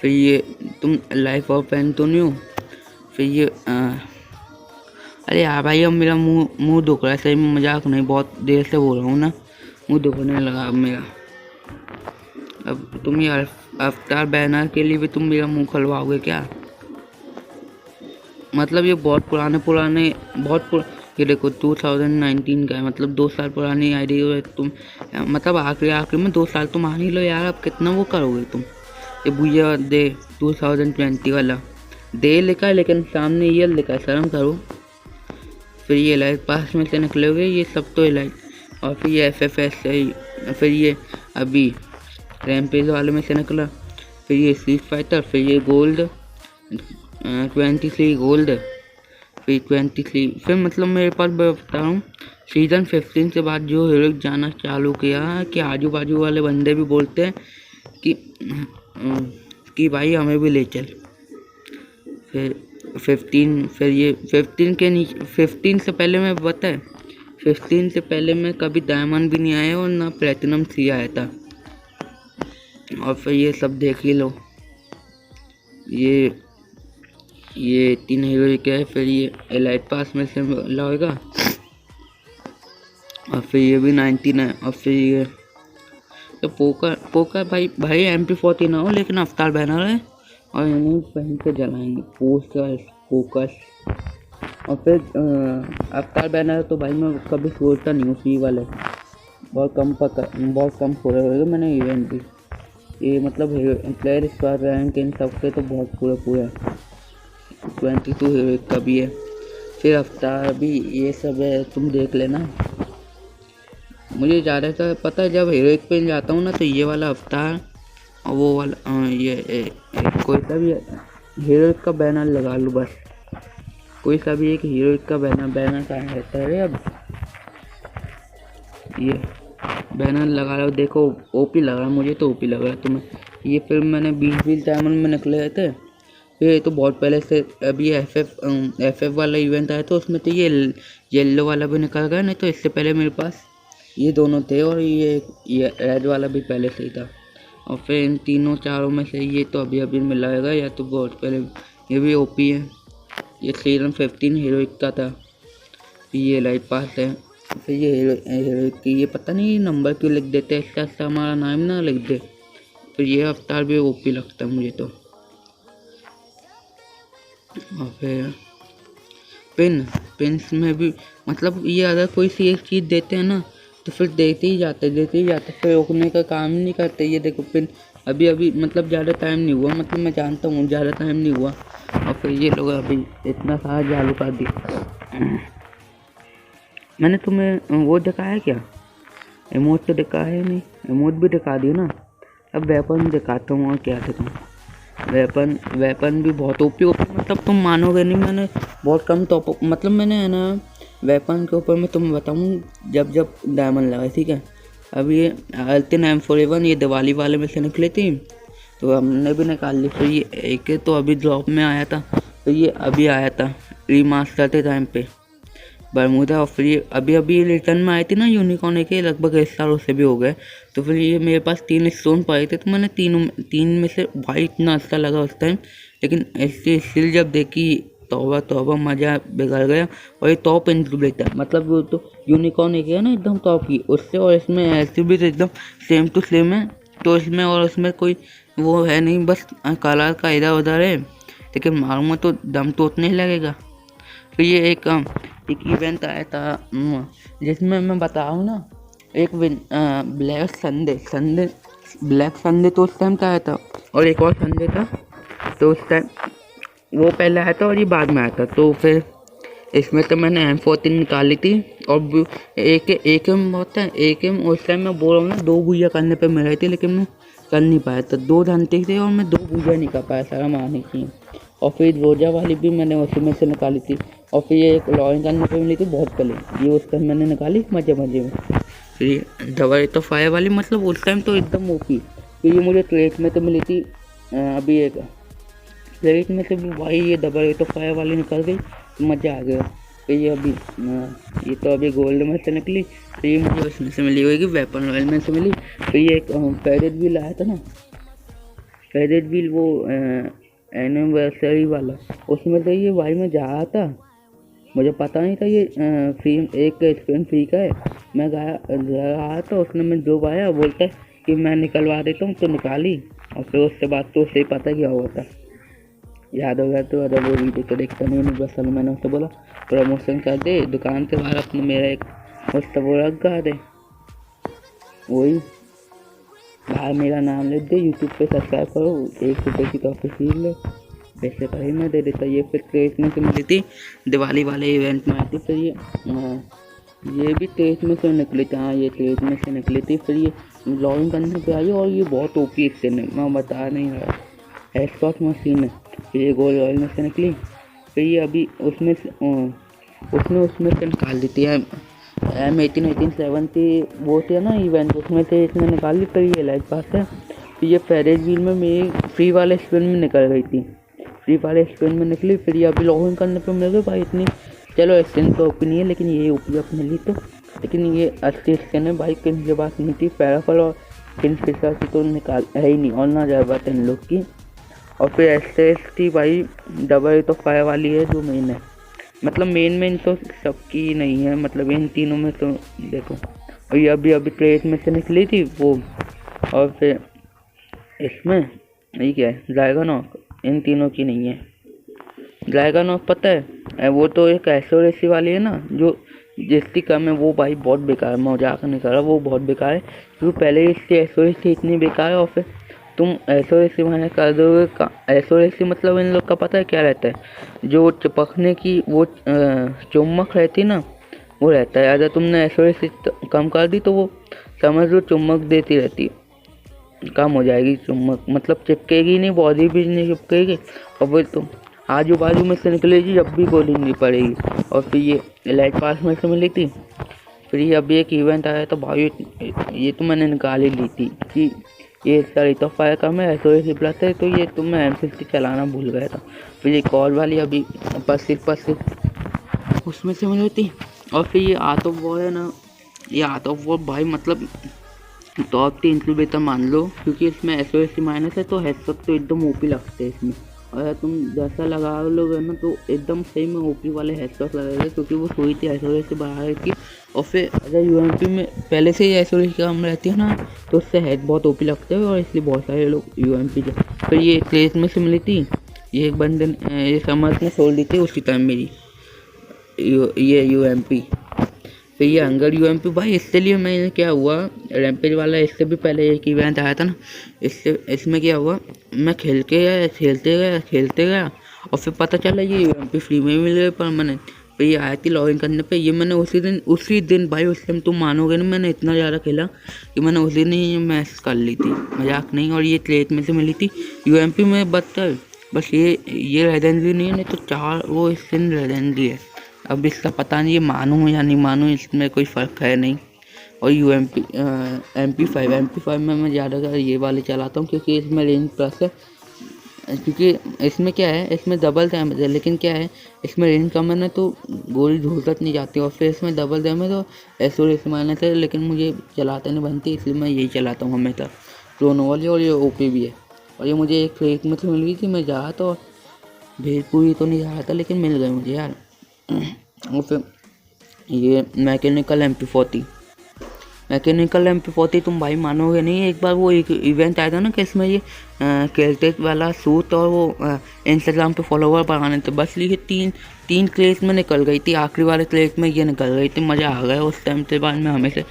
फिर ये तुम लाइफ ऑफ एंटोनियो, फिर ये अरे यार भाई अब मेरा मुंह दुख रहा है, सही में मजाक नहीं, बहुत देर से बोल रहा हूँ ना, मुंह दुखने लगा अब मेरा। अब तुम ये अवतार बैनर के लिए भी तुम मेरा मुंह खुलवाओगे क्या? मतलब ये बहुत पुराने ये देखो 2019 का है, मतलब 2 साल पुरानी आईडी है तुम, मतलब आखिरी में 2 साल तुम मान ही लो यार, अब कितना वो करोगे तुम? ये भैया दे 2020 वाला दे लिखा है, लेकिन सामने ये लिखा है, शर्म करो। फिर ये लाइट पास में से निकलोगे, ये सब तो लाइट, और फिर ये FFS से, फिर ये अभी रैमपेज वाले में से निकला, फिर ये स्ट्रीट फाइटर, फिर ये गोल्ड 23 गोल्ड, फिर 23, फिर मतलब मेरे पास बता रहा हूँ सीज़न 15 से बाद जो हीरो जाना चालू किया कि आजू बाजू वाले बंदे भी बोलते हैं कि भाई हमें भी ले चल। फिर 15, फिर ये 15 के नीचे, 15 से पहले मैं बताए, 15 से पहले मैं कभी डायमंड भी नहीं आया और ना प्लेटिनम 3 आया था। और फिर ये सब देख ही लो, ये 3 हीरो क्या है, फिर ये एलाइट पास में से लगेगा, और फिर ये भी 19 है, और फिर ये तो पोकर भाई MP40 ना हो, लेकिन अवतार बैनर है और इन्हें पहन के जलाएंगे फोकस। और फिर अवतार बैनर तो भाई मैं कभी सोचता नहीं हूँ, सी वाले बहुत कम हो रहे होगा मैंने इवेंट भी, ये मतलब प्लेयर स्क्वाड रैंक इन सबके तो बहुत पूरे 22 हीरो का भी है, फिर अवतार भी, ये सब है, तुम देख लेना। मुझे ज़्यादातर पता है, जब हीरोइक पे जाता हूँ ना तो ये वाला अवतार और वो वाला कोई सा भी हीरोइक का बैनर लगा लूँ बस, कोई सा भी एक हीरोइक का बैनर कहाँ रहता है। अब ये बैनर लगा लो, देखो ओपी लग रहा है, मुझे तो ओपी लग रहा है तुम्हें। ये फिर मैंने 20 डायमंड में निकले थे, फिर ये तो बहुत पहले से, अभी FF वाला इवेंट आया था उसमें तो ये येलो वाला भी निकल गया, नहीं तो इससे पहले मेरे पास ये दोनों थे, और ये रेड वाला भी पहले से ही था। और फिर इन तीनों चारों में से ये तो अभी मिला है, या तो बहुत पहले, ये भी ओपी है, ये सीजन 15 हीरोइक का था, ये लाइट पास है। फिर ये हीरोइक की ये पता नहीं नंबर क्यों लिख देते हैं, इसका अच्छा हमारा नाम ना लिख दे। फिर ये अवतार भी ओपी लगता है मुझे तो। और फिर पिन्स में भी मतलब ये अगर कोई सी एक चीज़ देते हैं ना तो फिर देते ही जाते, फिर रोकने का काम नहीं करते। ये देखो पिन अभी मतलब ज़्यादा टाइम नहीं हुआ, मतलब मैं जानता हूँ ज़्यादा टाइम नहीं हुआ, और फिर ये लोग अभी इतना सारा चालू कर दिया। मैंने तुम्हें वो दिखाया क्या, इमोट तो दिखाया नहीं, इमोट भी दिखा दिया ना। अब वेपन दिखाता हूँ, और क्या दिखाऊँ। वेपन भी बहुत ओपी मतलब तुम मानोगे नहीं, मैंने बहुत कम टॉप, मतलब मैंने है ना वेपन के ऊपर मैं तुम्हें बताऊँ जब डायमंड लगा, ठीक है। अब ये अल्टिन M4A1 ये दिवाली वाले में से निकले थी तो हमने भी निकाल ली। फिर ये एक तो अभी ड्रॉप में आया था, तो ये अभी आया था रीमास्टर के टाइम पे बरमूदा। और फिर ये अभी रिटर्न में आई थी ना यूनिकॉर्न के, लगभग 1 सालों से भी हो गए। तो फिर ये मेरे पास 3 स्टोन पाए थे, तो मैंने तीन में से भाई इतना अच्छा लगा उस टाइम, लेकिन ऐसी स्किल जब देखी तौबा मज़ा बिगड़ गया। और ये टॉप इंक्लूडेड है, मतलब वो तो यूनिकॉर्न एक है ना एकदम टॉप की, उससे और इसमें ऐसी भी एकदम सेम टू सेम है। तो इसमें और उसमें कोई वो है नहीं, बस कलर का इधर उधर है, लेकिन मारूंगा तो दम तो उतना ही लगेगा। फिर ये एक इवेंट आया था जिसमें मैं बताऊँ ना, एक ब्लैक संडे तो उस टाइम का आया था, और एक और संडे था तो उस टाइम वो पहले आया था और ये बाद में आया था। तो फिर इसमें तो मैंने M14 निकाली थी, और एक एम होता है, एक एम उस टाइम मैं बोल रहा हूँ ना 2 भूया करने पे मिल रही थी, लेकिन मैं कर नहीं पाया था, 2 घंटे थे और मैं 2 भूया नहीं कर पाया, सारा मारने की। और फिर रोजा वाली भी मैंने उसी में से निकाली थी, और फिर ये एक लॉगिन करने पे मिली थी बहुत पहले, ये उस टाइम मैंने निकाली मज़े में। फिर ये दवाई तो फायर वाली, मतलब उस टाइम तो एकदम ओपी। फिर ये मुझे ट्रेड में तो मिली थी अभी एक क्रेट में से भी भाई ये डबल ये तो फायर वाली निकल गई, मज़ा आ गया। तो ये अभी ये तो अभी गोल्ड में से निकली, तो ये मुझे उसमें से मिली होगी, वेपन रॉयल में से मिली। तो ये एक पैरेट व्हील आया था ना, पैरेट व्हील वो एनिवर्सरी वाला, उसमें तो ये भाई मैं जा रहा था, मुझे पता नहीं था ये फ्री एक स्पिन फ्री का है। मैं गया था, उसने मैं जो आया बोलता है कि मैं निकलवा देता हूँ, तो निकाली। और फिर उसके बाद तो उसे पता क्या हुआ था, याद हो गया। तो अगर वो वीडियो तो देखता नहीं, बस मैंने उससे बोला प्रमोशन कर दे दुकान से बाहर अपने, मेरा एक उससे वो रखा दे, वही भाई मेरा नाम लिख दे, यूट्यूब पे सब्सक्राइब करो, 1 रुपये की तो सीख लो, पैसे का ही मैं दे देता। ये फिर क्रेट में से मिली थी, दिवाली वाले इवेंट में आई थी। फिर ये भी क्रेट में से निकली थी, हाँ ये क्रेट में से निकली थी। फिर ये लॉगिन करने पे आई और ये बहुत ओपी स्किन है, मैं बता नहीं रहा, हेडशॉट मशीन है। फिर ये गोल्ड रॉयल में से निकली। फिर ये अभी उसमें से निकाल दी थी M1870 वो थे ना इवेंट, उसमें से इसने निकाल ली। फिर ये लाइट पास है। फिर ये पैरेट व्हील में मेरी फ्री वाले स्पिन में निकल गई थी, फ्री वाले स्पिन में निकली। फिर ये अभी लॉगिन करने पे मिल गए भाई इतनी, चलो स्किन तो ओपी नहीं है, लेकिन ये ओपी अपने ली तो, लेकिन ये अच्छी स्किन है भाई, किन के पास नहीं थी। पैराफल और किन फिशर की तो निकाल है ही नहीं, और ना जाए बात इन लोग की। और फिर एस थी भाई डबल तो फायर वाली है जो मेन है, मतलब मेन तो सबकी नहीं है, मतलब इन तीनों में तो देखो। और ये अभी क्रेट में से निकली थी वो। और फिर इसमें ये क्या है, ड्रैगन ऑफ, इन तीनों की नहीं है। ड्रैगन ऑफ पता है वो तो एक एसोरेसी वाली है ना, जो जिसकी कम है, वो भाई बहुत बेकार है, मजाक नहीं कर रहा, वो बहुत बेकार है। क्योंकि पहले इसकी एसोरेसी इतनी बेकार है, और फिर तुम एसोरेसी मैंने कर दोगे। एसोरेसी मतलब इन लोग का पता है क्या रहता है, जो चिपकने की वो चुम्बक रहती ना, वो रहता है। अगर तुमने एसोरेसी कम कर दी तो वो समझ लो चुम्बक देती रहती है, कम हो जाएगी चुम्बक, मतलब चिपकेगी नहीं, बॉडी भी नहीं चिपकेगी, और फिर तुम आजू बाजू में से निकलेगी जब भी गोली नहीं पड़ेगी। और फिर ये लाइट पास में से मिली थी। फिर ये अभी एक इवेंट आया था भाई, ये तो मैंने निकाल ही ली थी कि ये सारी तो फायर कम है, एसओएस प्लस है, तो ये तो मैं M60 चलाना भूल गया था। फिर ये कॉल वाली अभी सिर्फ उसमें से मिली थी। और फिर ये आर्ट ऑफ वॉर है ना, ये आर्ट ऑफ वॉर भाई मतलब टॉप 3 इंक्यूबेटर मान लो, क्योंकि इसमें एसओएस माइनस है, तो हेडशॉट तो एकदम ओपी लगते हैं इसमें। और तुम जैसा लगा लोगे ना तो एकदम सही में ओपी वाले हेडशॉट लगेगा, क्योंकि वो सुई थी एसओएस से बाहर की। और फिर अगर यूएमपी में पहले से ही एसओएस की कम रहती है ना, तो उससे हेड बहुत ओपी लगते हैं, और इसलिए बहुत सारे लोग यूएमपी के। फिर ये क्लेस में से मिली थी, ये एक बंदे ये समझ में छोड़ दी थी उसी टाइम मेरी ये यूएमपी। फिर ये हंगर यूएमपी भाई, इसके लिए मैंने क्या हुआ, रैम्पेज वाला इससे भी पहले एक इवेंट आया था ना, इसमें क्या हुआ, मैं खेलते गया और फिर पता चला ये यूएमपी फ्री में मिल गए परमानेंट। फिर ये आई थी लॉगिन करने पे, ये मैंने उसी दिन भाई, उस टाइम तुम मानोगे ना, मैंने इतना ज़्यादा खेला कि मैंने उस दिन ही मैच कर ली थी, मजाक नहीं। और ये क्लेट में से मिली थी यूएमपी में, बस ये लेजेंडरी नहीं है, नहीं तो 4 वो स्किन लेजेंडरी है। अब इसका पता नहीं ये मानूँ या नहीं मानूँ, इसमें कोई फ़र्क है नहीं। और MP5 में मैं ज़्यादातर ये वाले चलाता हूँ, क्योंकि इसमें रेंज प्लस है। क्योंकि इसमें क्या है, इसमें डबल डैमेज है, लेकिन क्या है इसमें रेंज कम है ना, तो गोली धूल तक नहीं जाती। और फिर इसमें डबल डैमेज और एसओएस माइनस है, लेकिन मुझे चलाते नहीं बनती, इसलिए मैं यही चलाता हूँ हमेशा, क्लोनो वाली। और ये ओपी भी है। और ये मुझे एक क्रेट में तो मिल गई थी, मैं जा रहा था और भेज पूरी तो नहीं जा रहा था, लेकिन मिल गए मुझे यार। और फिर ये मैकेनिकल MP40 तुम भाई मानोगे नहीं, एक बार वो एक इवेंट आया था ना कि इसमें ये कैलटेक वाला सूट और वो इंस्टाग्राम पे फॉलोवर बढ़ाने थे, बस ये तीन क्लेस में निकल गई थी, आखिरी वाले क्लेस में ये निकल गई थी, मज़ा आ गया उस टाइम से। बाद में हमेशा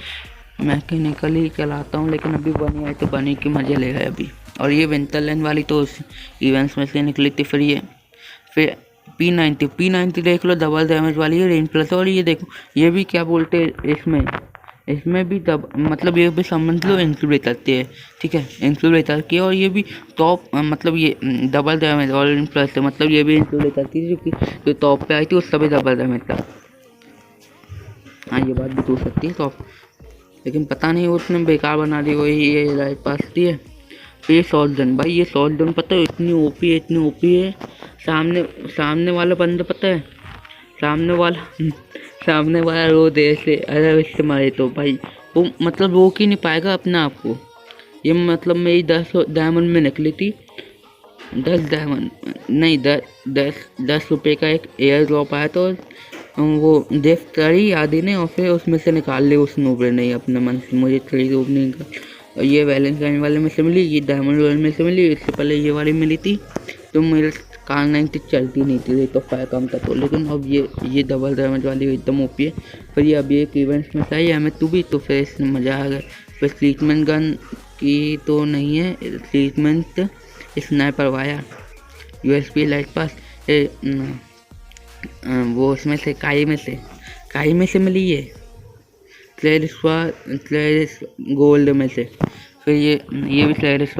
मैकेनिकल ही चलाता हूँ, लेकिन अभी बनी आई तो बनी के मज़े ले गए अभी। और ये विंटरलैंड वाली तो उस इवेंट्स में से निकली थी। फिर P90 देख लो, डबल डैमेज वाली है, रेंज प्लस। और ये देखो, ये भी क्या बोलते हैं इसमें भी मतलब ये भी समझ लो इंक्यूबेटर है, ठीक है, इंक्यूबेटर की। और ये भी टॉप मतलब ये डबल डैमेज और रेंज प्लस है, मतलब ये भी इंक्यूबेटर की, जो टॉप पे आई थी उसका भी डबल डैमेज था। हाँ ये बात भी हो सकती है टॉप, लेकिन पता नहीं उसने बेकार बना दी, वही ये राइट पास दी है। ये शॉर्ट गन भाई, ये शॉर्ट गन पता है इतनी ओपी है, इतनी ओपी है। सामने सामने वाला बंदा पता है, सामने वाला सामने वाला रो दे से अगर इससे मारे तो भाई वो मतलब रोक ही नहीं पाएगा अपने आप को। ये मतलब मेरी 10 डायमंड में निकली थी, 10 डायमंड नहीं, 10 रुपये का एक एयर ड्रॉप आया तो वो देख करी आदि ने और फिर उसमें से निकाल ली उस नूबरे ने अपने मन से मुझे ट्रेड ओपनिंग का। और ये वैलेंटाइन वाले में से मिली, ये डायमंड रॉयल में से मिली, इससे पहले ये वाली मिली थी तो मेरे कार 90 चलती नहीं थी, तो फायर कम था तो। लेकिन अब ये डबल डायमंड वाली एकदम ओपी है। फिर ये अभी एक इवेंट्स में चाहिए हमें तू भी, तो फिर इसमें मज़ा आ गया। फिर ट्रीटमेंट गन की तो नहीं है, treatment sniper via, USP light pass वो उसमें से काई में से मिली है, क्लैरिस गोल्ड में से। फिर ये भी क्लैरिस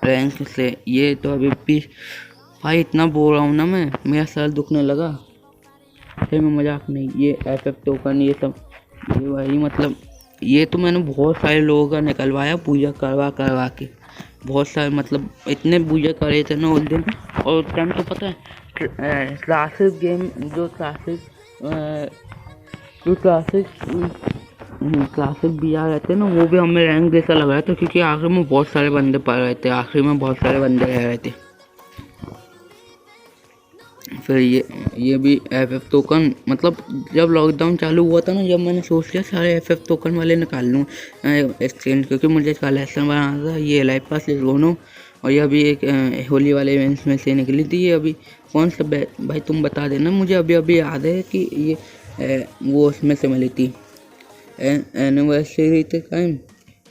रैंक से। ये तो अभी भी भाई इतना बोल रहा हूँ ना मैं, मेरा सर दुखने लगा। फिर मैं मजाक नहीं, ये एफएफ टोकन ये सब ये भाई मतलब ये तो मैंने बहुत सारे लोगों का निकलवाया पूजा करवा के, बहुत सारे मतलब इतने पूजा करे थे ना उस दिन। और उस टाइम तो पता है क्लासिक गेम जो क्लासिक भी आ रहते हैं ना, वो भी हमें रैंक जैसा लग रहा था क्योंकि आखिर में बहुत सारे बंदे पड़ रहे थे, आखिर में बहुत सारे बंदे रह रहे थे। फिर ये भी एफएफ टोकन मतलब जब लॉकडाउन चालू हुआ था ना, जब मैंने सोच लिया सारे एफएफ टोकन वाले निकाल लूँ एक्सचेंज, क्योंकि मुझे कलेक्शन बनाना था। ये लाइफ पास दोनों, और ये अभी एक होली वाले इवेंट्स में से निकली थी। ये अभी कौन सा भाई तुम बता देना मुझे, अभी याद है कि ये वो उसमें से मिली थी एनिवर्सरी थे टाइम,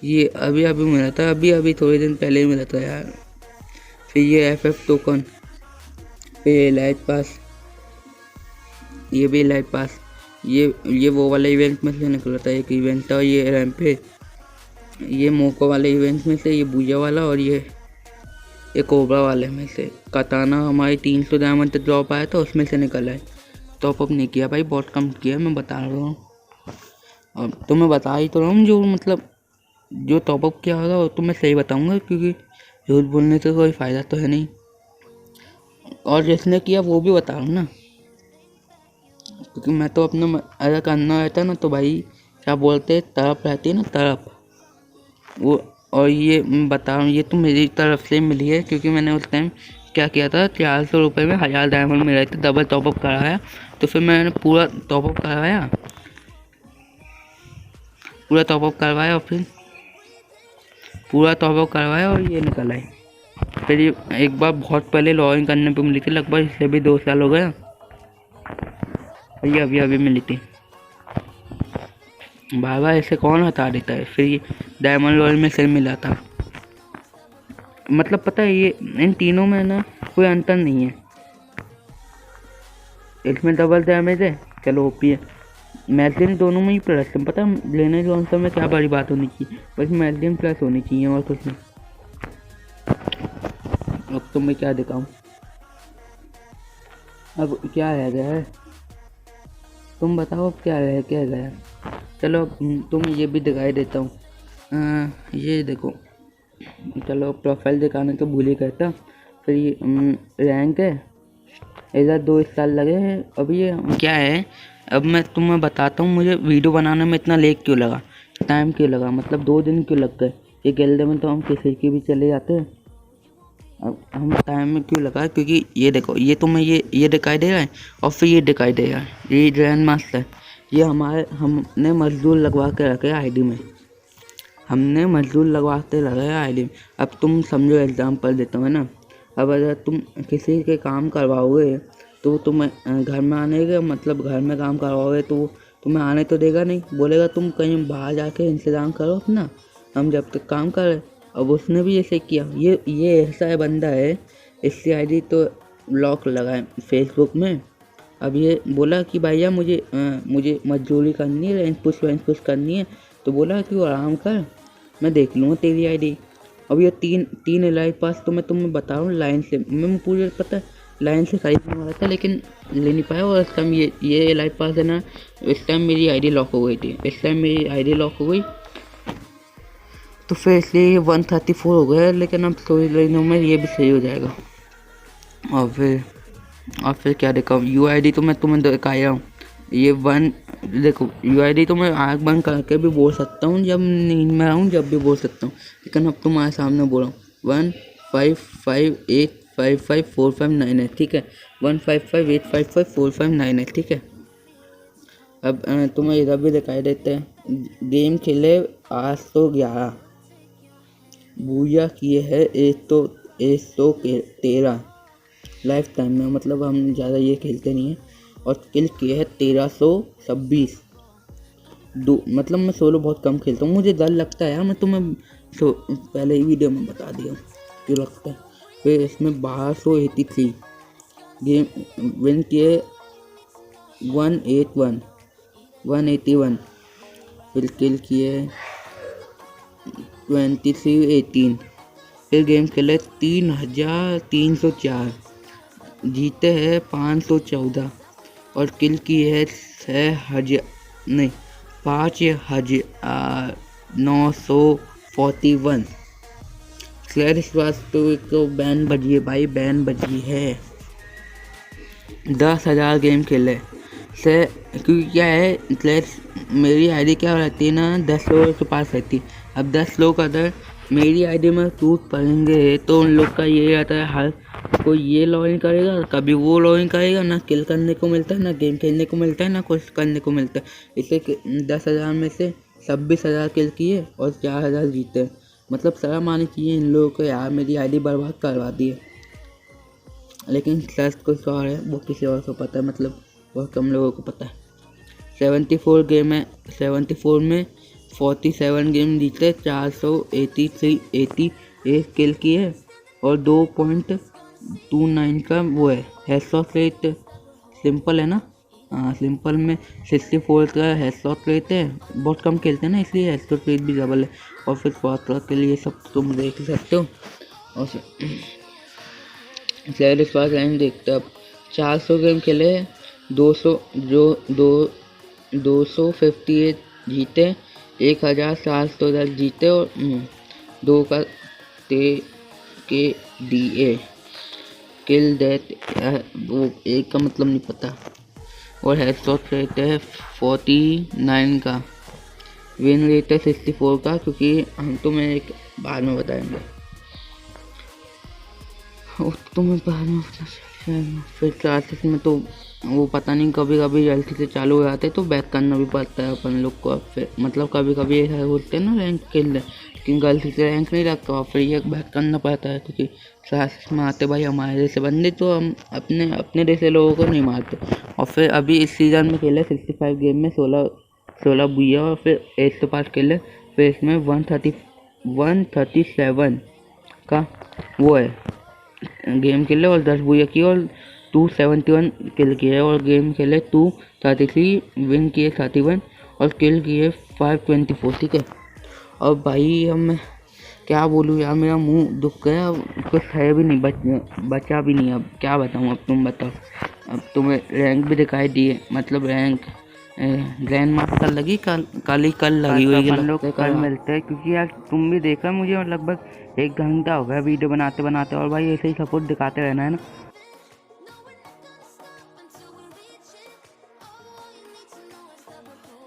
ये अभी मिला था, अभी थोड़े दिन पहले ही मिला था यार। फिर ये एफएफ टोकन, फिर लाइट पास, ये भी लाइट पास, ये वो वाले इवेंट में से निकला था, एक इवेंट था ये रैम्पेज, ये मोको वाले इवेंट में से, ये बूजा वाला, और ये कोबरा वाले में से। कताना हमारी 300 डायमंड तक ड्रॉप आया था, उसमें से निकला है। टॉप अप नहीं किया भाई, बहुत कम किया, मैं बता रहा हूँ। और तो मैं बता ही तो रहा हूँ, जो मतलब जो टॉप अप किया होगा वो तो मैं सही बताऊँगा, क्योंकि झूठ बोलने से कोई फ़ायदा तो है नहीं। और जिसने किया वो भी बता रहा हूँ ना, क्योंकि मैं तो अपना अगर करना रहता है ना तो भाई क्या बोलते तरफ रहती है ना, तरफ वो। और ये मैं बता रहा हूँ, ये तो मेरी तरफ से मिली है, क्योंकि मैंने उस टाइम क्या किया था, 400 रुपये में 1000 डायमंड मिल रहे थे, डबल टॉपअप कराया। तो फिर मैंने पूरा टॉपअप करवाया और फिर पूरा टॉपअप करवाया और ये निकल आई। फिर ये एक बार बहुत पहले लॉगिन करने पे मिली थी, लगभग इससे भी 2 साल हो गया, ये अभी मिली थी। बाबा ऐसे कौन हटा देता है। फिर ये डायमंड रॉयल में से मिला था, मतलब पता है ये इन तीनों में ना कोई अंतर नहीं है, इसमें डबल डैमेज है, चलो ओपी है। मैगजीन दोनों में ही प्लस है, पता है लेने जोन में क्या बड़ी बात होनी चाहिए, बस मैगजीन प्लस होनी चाहिए और कुछ नहीं। अब तो मैं क्या दिखाऊं, अब क्या रह गया है तुम बताओ, अब क्या रह गया। चलो तुम ये भी दिखाई देता हूँ, ये देखो, चलो प्रोफाइल दिखाने तो भूल ही करता। फिर ये रैंक है, इधर 2 साल लगे हैं। अभी ये क्या है, अब मैं तुम्हें बताता हूँ मुझे वीडियो बनाने में इतना लेट क्यों लगा, टाइम क्यों लगा, मतलब 2 दिन क्यों लग गए। ये गिल्ड में तो हम किसी की भी चले जाते हैं, अब हम टाइम में क्यों लगा, क्योंकि ये देखो, ये तुम्हें ये दिखाई दे रहा है और फिर ये दिखाई दे रहा है, ये ग्रैंड मास्टर, ये हमने मजदूर लगवा के रखे आईडी में, हमने मजदूर लगवाते लगे आईडी में। अब तुम समझो, एग्जांपल देता हूँ ना, अब अगर तुम किसी के काम करवाओगे तो तुम्हें घर में आने के मतलब घर में काम करवाओगे तो तुम्हें आने तो देगा नहीं, बोलेगा तुम कहीं बाहर जाके इंतज़ाम करो अपना, हम जब तक काम कर रहे। अब उसने भी ऐसे किया, ये ऐसा बंदा है, इसकी आईडी तो लॉक लगा है फेसबुक में। अब ये बोला कि भैया मुझे मजदूरी करनी है, रेंज पुश करनी है, तो बोला कि वो आराम कर, मैं देख लूँगा तेरी आईडी। अब ये तीन एलाइट पास तो मैं तुम्हें बता रहा हूँ लाइन से, मैं पूरे पता है लाइन से खरीदने वाला था लेकिन ले नहीं पाया। और इस टाइम ये एलाइट पास है ना, इस टाइम मेरी आईडी लॉक हो गई थी, इस टाइम मेरी आईडी लॉक हो गई। तो फिर इसलिए ये 134 हो गया, लेकिन अब स्टोरी लाइनों में ये भी सही हो जाएगा। और फिर क्या देखा, UID तो मैं तुम्हें दिखाया हूँ। ये देखो UID तो मैं आँख बंद करके भी बोल सकता हूँ, जब नींद में आऊँ जब भी बोल सकता हूँ, लेकिन अब तुम्हारे सामने बोल रहा हूँ 1558554598, ठीक है। 1558554598, ठीक है। अब तुम्हें इधर भी दिखाई देते हैं, गेम खेले 811, बूया किए है 113 लाइफ टाइम में, मतलब हम ज़्यादा ये खेलते नहीं हैं। और किल किए है 1326। मतलब मैं सोलो बहुत कम खेलता हूँ, मुझे डर लगता है यार, मैं तुम्हें पहले ही वीडियो में बता दिया क्यों लगता है। फिर इसमें 1283 गेम विन किए 181। फिर किल किए 2318। फिर गेम खेले 3304, जीते हैं 514 और किल किए है 5941। क्लैर श्रीवास्तव को बैन बजी है भाई, बैन बजी है। 10,000 गेम खेले से, क्योंकि क्या है क्लैर, मेरी आईडी क्या रहती है ना, 10 लोगों के पास रहती है। अब 10 लोग अगर मेरी आईडी में टूट पड़ेंगे तो उन लोग का ये आता है, हर कोई ये लॉगिन करेगा, कभी वो लॉगिन करेगा, ना किल करने को मिलता है, ना गेम खेलने को मिलता है, ना कुछ करने को मिलता है। इसलिए 10,000 में से 26,000 किल किए और 4,000 जीते। मतलब शर्म आनी चाहिए इन लोगों को यार, मेरी आईडी बर्बाद करवा दी है। लेकिन सच कुछ और है, वो किसी और को पता है, मतलब बहुत कम लोगों को पता है। 74 गेम है, 74 में 47 गेम जीते, 488 किल किए और 2.29 का वो है हेडशॉट रेट। सिंपल है ना, हाँ सिंपल में 64 का हेडशॉट रेट है, बहुत कम खेलते हैं ना, इसलिए हेडशॉट रेट भी डबल है। और फिर स्वास्थ्य के लिए सब तुम देख सकते हो। और फिर स्वास्थ्य लाइन देखते अब 400 गेम खेले, 258 जीते, 1710 जीते और 2 का के DA किल डेथ, वो एक का मतलब नहीं पता। और हेडशॉट रेट है 49 का, विन रेट है 64 का, क्योंकि हम तुम्हें एक बाद में बताएंगे, तुम्हें बाद में पता चलेगा। फिर क्लासेस में तो वो पता नहीं, कभी कभी जल्दी से चालू हो जाते तो बैक करना भी पड़ता है अपन लोग को। फिर मतलब कभी कभी ऐसा होते हैं ना रैंक खेल रहे, लेकिन गलती से रैंक नहीं रखता और फिर ये बैक करना पड़ता है, क्योंकि क्लासेस में आते भाई हमारे जैसे बंदे, तो हम अपने जैसे लोगों को नहीं मारते। और फिर अभी इस सीज़न में खेले 65 गेम में 16 बुया और फिर 805 खेले। फिर इसमें 137 का वो है गेम खेले और 10 बुया किए और 271 किल किए और गेम खेले 233, विन किए 31 और किल किए 524, ठीक है। और भाई हम क्या बोलूँ यार, मेरा मुंह दुख गया, कुछ है भी नहीं, बचा भी नहीं। अब क्या बताऊँ, अब तुम बताओ। अब तुम्हें रैंक भी दिखाई दिए, मतलब रैंक ग्रैंड मास्टर लगी कल लगी हुई, अपन लोग कल मिलते हैं, क्योंकि यार तुम भी देखा, मुझे लगभग 1 घंटा हो गया वीडियो बनाते बनाते, और भाई ऐसे ही सपोर्ट दिखाते रहना है ना।